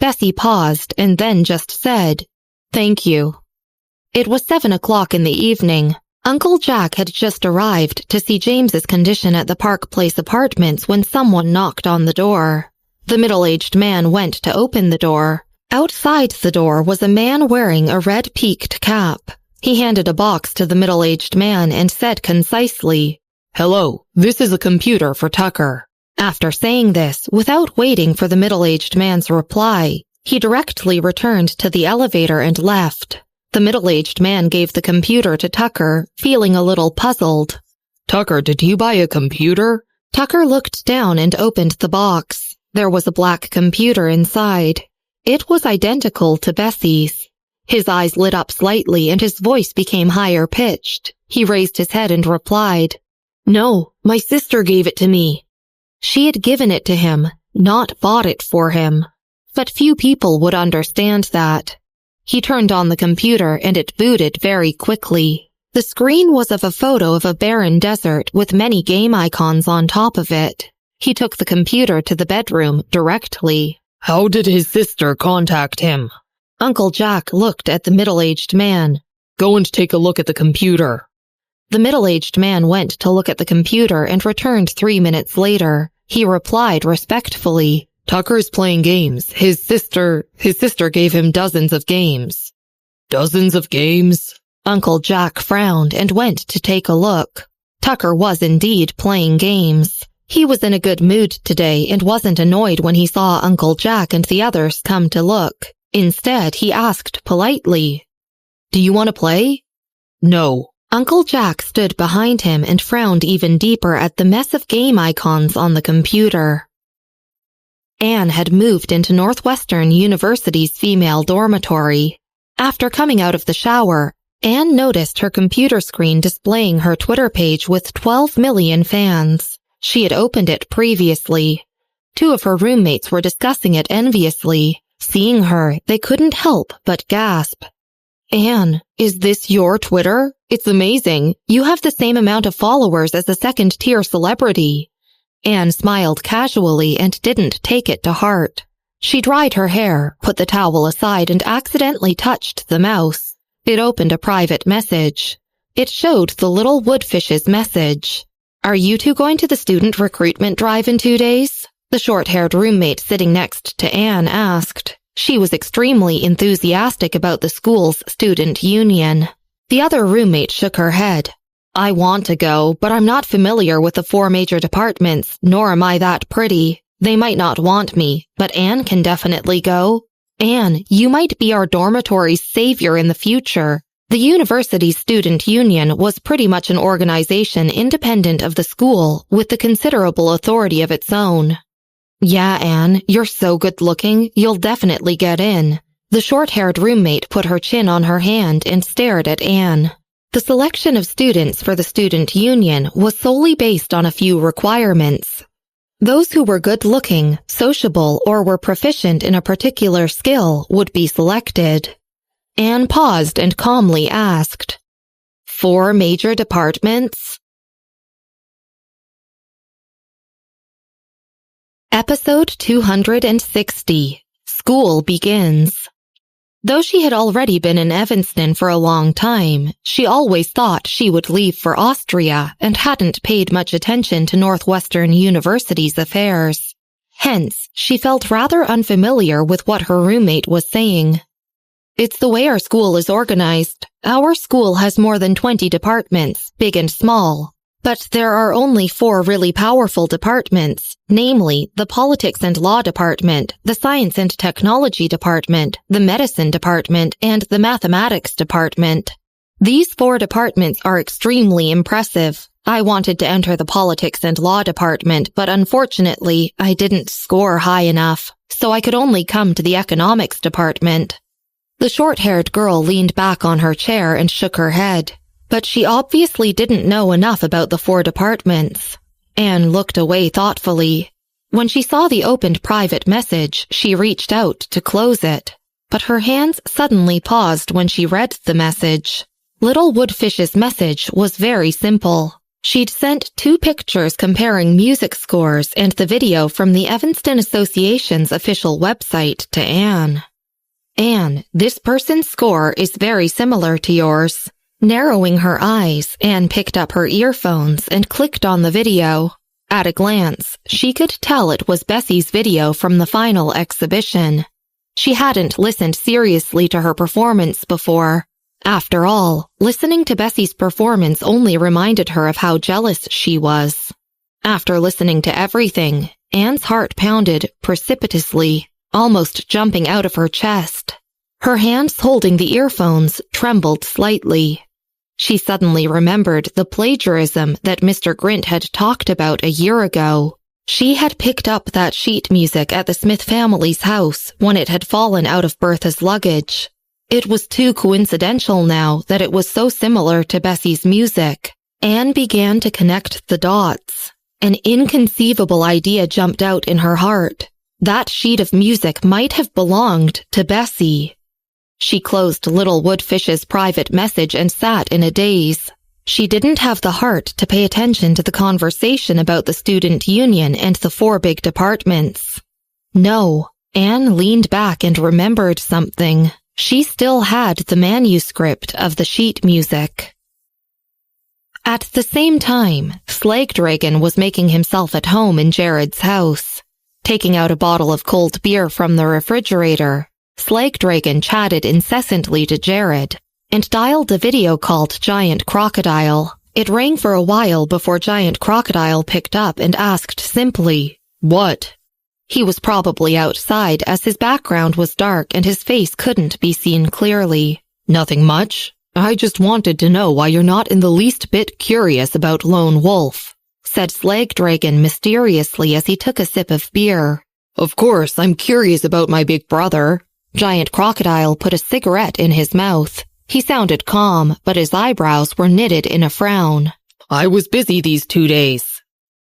Speaker 1: Bessy paused and then just said, "Thank you." It was 7 o'clock in the evening. Uncle Jack had just arrived to see James's condition at the Park Place apartments when someone knocked on the door. The middle-aged man went to open the door. Outside the door was a man wearing a red peaked cap. He handed a box to the middle-aged man and said concisely,
Speaker 2: "Hello, this is a computer for Tucker."
Speaker 1: After saying this, without waiting for the middle-aged man's reply, he directly returned to the elevator and left. The middle-aged man gave the computer to Tucker, feeling a little puzzled.
Speaker 2: "Tucker, did you buy a computer?"
Speaker 1: Tucker looked down and opened the box. There was a black computer inside. It was identical to Bessy's. His eyes lit up slightly and his voice became higher-pitched. He raised his head and replied, "No, my sister gave it to me." She had given it to him, not bought it for him. But few people would understand that. He turned on the computer and it booted very quickly. The screen was of a photo of a barren desert with many game icons on top of it. He took the computer to the bedroom directly.
Speaker 2: "How did his sister contact him?"
Speaker 1: Uncle Jack looked at the middle-aged man.
Speaker 2: "Go and take a look at the computer."
Speaker 1: The middle-aged man went to look at the computer and returned 3 minutes later. He replied respectfully,
Speaker 2: "Tucker's playing games. His sister gave him dozens of games." "Dozens of games?"
Speaker 1: Uncle Jack frowned and went to take a look. Tucker was indeed playing games. He was in a good mood today and wasn't annoyed when he saw Uncle Jack and the others come to look. Instead, he asked politely, "Do you want to play?"
Speaker 2: "No."
Speaker 1: Uncle Jack stood behind him and frowned even deeper at the mess of game icons on the computer. Anne had moved into Northwestern University's female dormitory. After coming out of the shower, Anne noticed her computer screen displaying her Twitter page with 12 million fans. She had opened it previously. Two of her roommates were discussing it enviously. Seeing her, they couldn't help but gasp.
Speaker 2: Anne, is this your Twitter? It's amazing. You have the same amount of followers as a second-tier celebrity.
Speaker 1: Anne smiled casually and didn't take it to heart. She dried her hair, put the towel aside, and accidentally touched the mouse. It opened a private message. It showed the little woodfish's message. "Are you two going to the student recruitment drive in 2 days?" the short-haired roommate sitting next to Anne asked. She was extremely enthusiastic about the school's student union. The other roommate shook her head. "I want to go, but I'm not familiar with the 4 major departments, nor am I that pretty. They might not want me, but Anne can definitely go. Anne, you might be our dormitory's savior in the future." The university's student union was pretty much an organization independent of the school, with the considerable authority of its own. "Yeah, Anne, you're so good-looking, you'll definitely get in." The short-haired roommate put her chin on her hand and stared at Anne. The selection of students for the student union was solely based on a few requirements. Those who were good-looking, sociable, or were proficient in a particular skill would be selected. Anne paused and calmly asked, 4 major departments? Episode 260. School Begins. Though she had already been in Evanston for a long time, she always thought she would leave for Austria and hadn't paid much attention to Northwestern University's affairs. Hence, she felt rather unfamiliar with what her roommate was saying. "It's the way our school is organized. Our school has more than 20 departments, big and small. But there are only 4 really powerful departments, namely the Politics and Law Department, the Science and Technology Department, the Medicine Department, and the Mathematics Department. These 4 departments are extremely impressive. I wanted to enter the Politics and Law Department, but unfortunately, I didn't score high enough, so I could only come to the Economics Department." The short-haired girl leaned back on her chair and shook her head. But she obviously didn't know enough about the 4 departments. Anne looked away thoughtfully. When she saw the opened private message, she reached out to close it. But her hands suddenly paused when she read the message. Little Woodfish's message was very simple. She'd sent 2 pictures comparing music scores and the video from the Evanston Association's official website to Anne. "Anne, this person's score is very similar to yours." Narrowing her eyes, Anne picked up her earphones and clicked on the video. At a glance, she could tell it was Bessy's video from the final exhibition. She hadn't listened seriously to her performance before. After all, listening to Bessy's performance only reminded her of how jealous she was. After listening to everything, Anne's heart pounded precipitously, almost jumping out of her chest. Her hands holding the earphones trembled slightly. She suddenly remembered the plagiarism that Mr. Grint had talked about a year ago. She had picked up that sheet music at the Smith family's house when it had fallen out of Bertha's luggage. It was too coincidental now that it was so similar to Bessy's music. Anne began to connect the dots. An inconceivable idea jumped out in her heart. That sheet of music might have belonged to Bessy. She closed Little Woodfish's private message and sat in a daze. She didn't have the heart to pay attention to the conversation about the student union and the 4 big departments. No, Anne leaned back and remembered something. She still had the manuscript of the sheet music. At the same time, Slagdragon was making himself at home in Jared's house. Taking out a bottle of cold beer from the refrigerator, Slagdragon chatted incessantly to Jared and dialed a video called Giant Crocodile. It rang for a while before Giant Crocodile picked up and asked simply, "What?" He was probably outside as his background was dark and his face couldn't be seen clearly. "Nothing much. I just wanted to know why you're not in the least bit curious about Lone Wolf," said Slagdragon mysteriously as he took a sip of beer. "Of course, I'm curious about my big brother." Giant Crocodile put a cigarette in his mouth. He sounded calm, but his eyebrows were knitted in a frown. "I was busy these 2 days."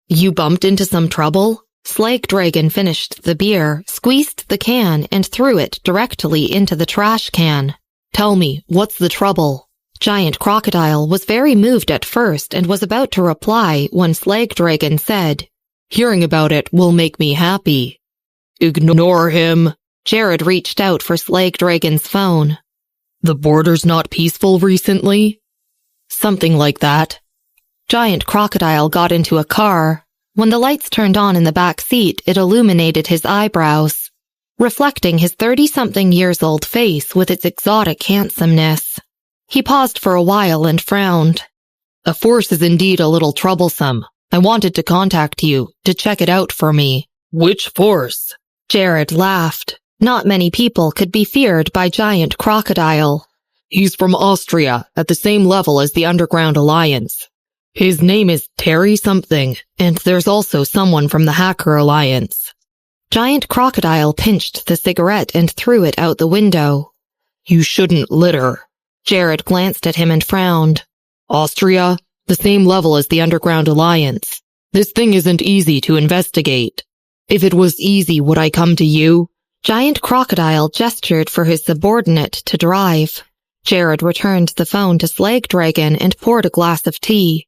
Speaker 1: "You bumped into some trouble?" Slag Dragon finished the beer, squeezed the can, and threw it directly into the trash can.
Speaker 2: Tell me, what's the trouble?
Speaker 1: Giant Crocodile was very moved at first and was about to reply when Slag Dragon said,
Speaker 2: Hearing about it will make me happy. Ignore him.
Speaker 1: Jared reached out for Slag Dragon's phone.
Speaker 2: The border's not peaceful recently?
Speaker 1: Something like that. Giant Crocodile got into a car. When the lights turned on in the back seat, it illuminated his eyebrows, reflecting his 30-something-years-old face with its exotic handsomeness. He paused for a while and frowned.
Speaker 2: A force is indeed a little troublesome. I wanted to contact you to check it out for me. Which force?
Speaker 1: Jared laughed. Not many people could be feared by Giant Crocodile.
Speaker 2: He's from Austria, at the same level as the Underground Alliance. His name is Terry something, and there's also someone from the Hacker Alliance.
Speaker 1: Giant Crocodile pinched the cigarette and threw it out the window.
Speaker 2: You shouldn't litter.
Speaker 1: Jared glanced at him and frowned.
Speaker 2: Austria, the same level as the Underground Alliance. This thing isn't easy to investigate. If it was easy, would I come to you?
Speaker 1: Giant Crocodile gestured for his subordinate to drive. Jared returned the phone to Slag Dragon and poured a glass of tea.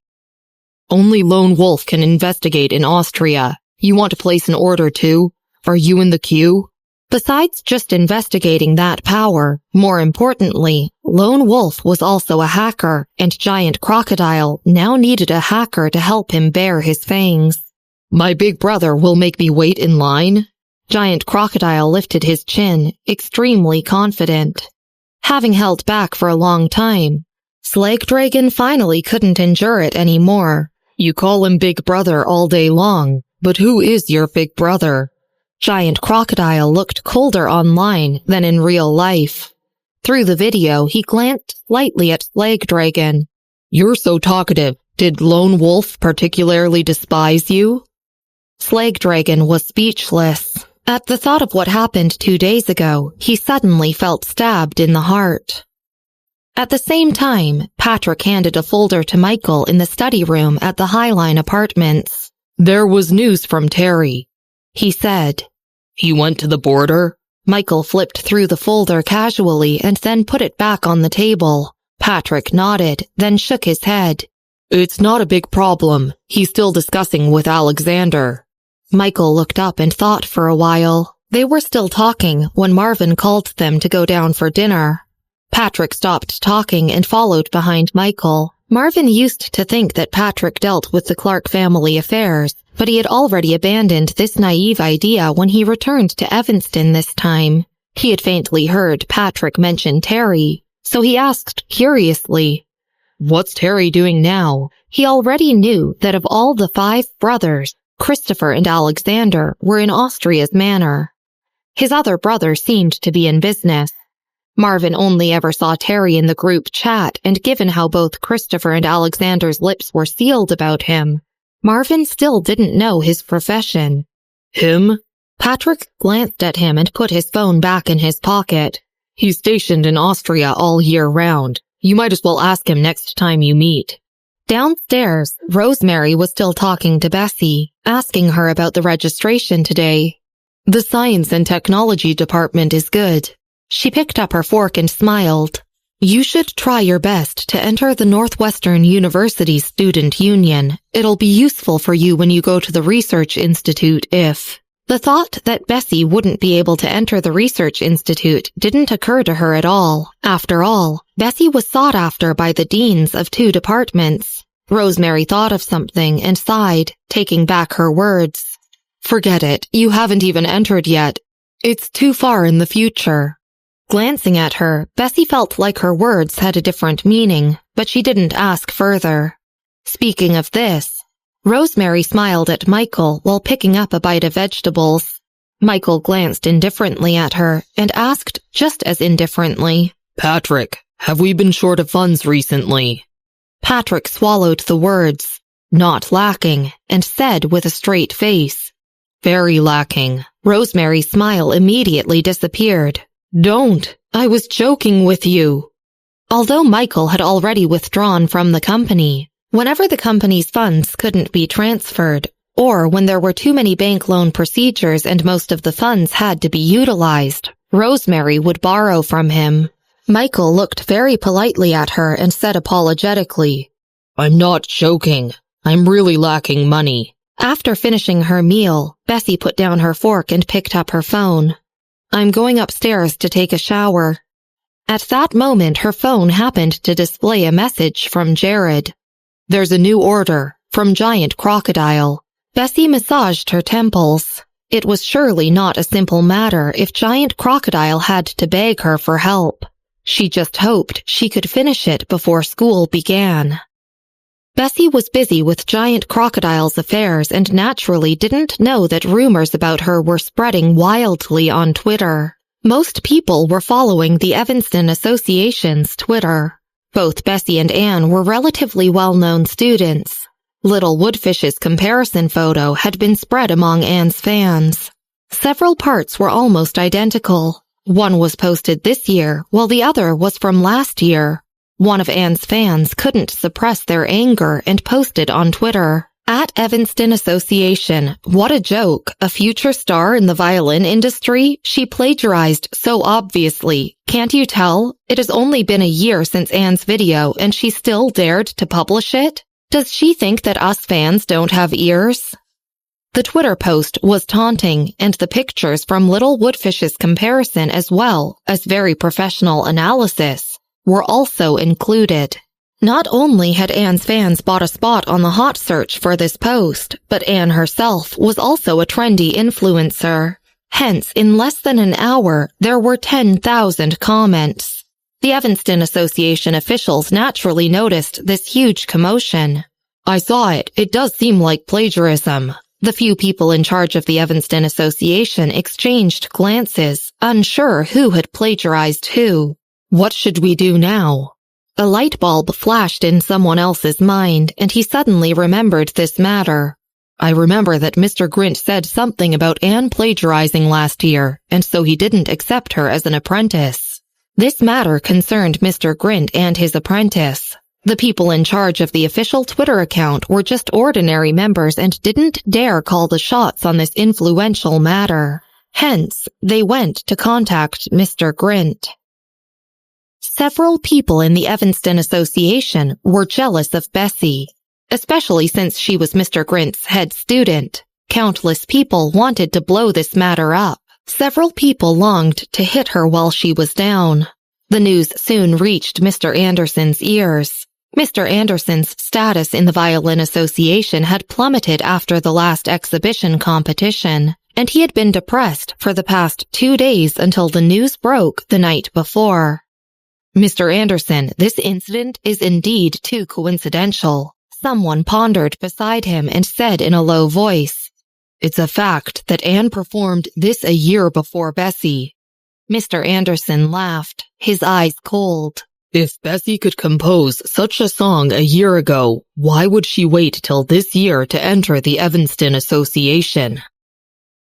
Speaker 2: Only Lone Wolf can investigate in Austria. You want to place an order too? Are you in the queue?
Speaker 1: Besides just investigating that power, more importantly, Lone Wolf was also a hacker, and Giant Crocodile now needed a hacker to help him bare his fangs.
Speaker 2: My big brother will make me wait in line?
Speaker 1: Giant Crocodile lifted his chin, extremely confident. Having held back for a long time, Slag Dragon finally couldn't endure it anymore.
Speaker 2: You call him Big Brother all day long, but who is your big brother?
Speaker 1: Giant Crocodile looked colder online than in real life. Through the video, he glanced slightly at Slag Dragon.
Speaker 2: You're so talkative. Did Lone Wolf particularly despise you?
Speaker 1: Slag Dragon was speechless. At the thought of what happened 2 days ago, he suddenly felt stabbed in the heart. At the same time, Patrick handed a folder to Michael in the study room at the Highline Apartments.
Speaker 2: There was news from Terry,
Speaker 1: he said.
Speaker 2: He went to the border?
Speaker 1: Michael flipped through the folder casually and then put it back on the table. Patrick nodded, then shook his head.
Speaker 2: It's not a big problem. He's still discussing with Alexander.
Speaker 1: Michael looked up and thought for a while. They were still talking when Marvin called them to go down for dinner. Patrick stopped talking and followed behind Michael. Marvin used to think that Patrick dealt with the Clark family affairs, but he had already abandoned this naive idea when he returned to Evanston this time. He had faintly heard Patrick mention Terry, so he asked curiously,
Speaker 2: What's Terry doing now?
Speaker 1: He already knew that of all the 5 brothers, Christopher and Alexander were in Austria's manor. His other brother seemed to be in business. Marvin only ever saw Terry in the group chat, and given how both Christopher and Alexander's lips were sealed about him, Marvin still didn't know his profession.
Speaker 2: Him?
Speaker 1: Patrick glanced at him and put his phone back in his pocket.
Speaker 2: He's stationed in Austria all year round. You might as well ask him next time you meet.
Speaker 1: Downstairs, Rosemary was still talking to Bessy, asking her about the registration today.
Speaker 2: The Science and Technology Department is good.
Speaker 1: She picked up her fork and smiled. You should try your best to enter the Northwestern University Student Union. It'll be useful for you when you go to the Research Institute if... The thought that Bessy wouldn't be able to enter the Research Institute didn't occur to her at all. After all, Bessy was sought after by the deans of 2 departments. Rosemary thought of something and sighed, taking back her words.
Speaker 2: Forget it. You haven't even entered yet. It's too far in the future.
Speaker 1: Glancing at her, Bessy felt like her words had a different meaning, but she didn't ask further. Speaking of this, Rosemary smiled at Michael while picking up a bite of vegetables. Michael glanced indifferently at her and asked just as indifferently,
Speaker 2: Patrick, have we been short of funds recently?
Speaker 1: Patrick swallowed the words, not lacking, and said with a straight face,
Speaker 2: Very lacking.
Speaker 1: Rosemary's smile immediately disappeared.
Speaker 2: Don't. I was joking with you.
Speaker 1: Although Michael had already withdrawn from the company, whenever the company's funds couldn't be transferred, or when there were too many bank loan procedures and most of the funds had to be utilized, Rosemary would borrow from him. Michael looked very politely at her and said apologetically,
Speaker 2: "I'm not joking. I'm really lacking money."
Speaker 1: After finishing her meal, Bessy put down her fork and picked up her phone. "I'm going upstairs to take a shower." At that moment, her phone happened to display a message from Jared.
Speaker 2: "There's a new order from Giant Crocodile."
Speaker 1: Bessy massaged her temples. It was surely not a simple matter if Giant Crocodile had to beg her for help. She just hoped she could finish it before school began. Bessy was busy with Giant Crocodile's affairs and naturally didn't know that rumors about her were spreading wildly on Twitter. Most people were following the Evanston Association's Twitter. Both Bessy and Anne were relatively well-known students. Little Woodfish's comparison photo had been spread among Anne's fans. Several parts were almost identical. One was posted this year, while the other was from last year. One of Anne's fans couldn't suppress their anger and posted on Twitter, "At Evanston Association, what a joke, a future star in the violin industry? She plagiarized so obviously. Can't you tell? It has only been a year since Anne's video and she still dared to publish it? Does she think that us fans don't have ears?" The Twitter post was taunting, and the pictures from Little Woodfish's comparison as well as very professional analysis were also included. Not only had Anne's fans bought a spot on the hot search for this post, but Anne herself was also a trendy influencer. Hence, in less than an hour, there were 10,000 comments. The Evanston Association officials naturally noticed this huge commotion.
Speaker 2: "I saw it. It does seem like plagiarism."
Speaker 1: The few people in charge of the Evanston Association exchanged glances, unsure who had plagiarized who.
Speaker 2: "What should we do now?"
Speaker 1: A light bulb flashed in someone else's mind, and he suddenly remembered this matter.
Speaker 2: "I remember that Mr. Grint said something about Anne plagiarizing last year, and so he didn't accept her as an apprentice."
Speaker 1: This matter concerned Mr. Grint and his apprentice. The people in charge of the official Twitter account were just ordinary members and didn't dare call the shots on this influential matter. Hence, they went to contact Mr. Grint. Several people in the Evanston Association were jealous of Bessy, especially since she was Mr. Grint's head student. Countless people wanted to blow this matter up. Several people longed to hit her while she was down. The news soon reached Mr. Anderson's ears. Mr. Anderson's status in the Violin Association had plummeted after the last exhibition competition, and he had been depressed for the past 2 days until the news broke the night before.
Speaker 2: "Mr. Anderson, this incident is indeed too coincidental,"
Speaker 1: someone pondered beside him and said in a low voice.
Speaker 2: "It's a fact that Anne performed this a year before Bessy."
Speaker 1: Mr. Anderson laughed, his eyes cold.
Speaker 2: "If Bessy could compose such a song a year ago, why would she wait till this year to enter the Evanston Association?"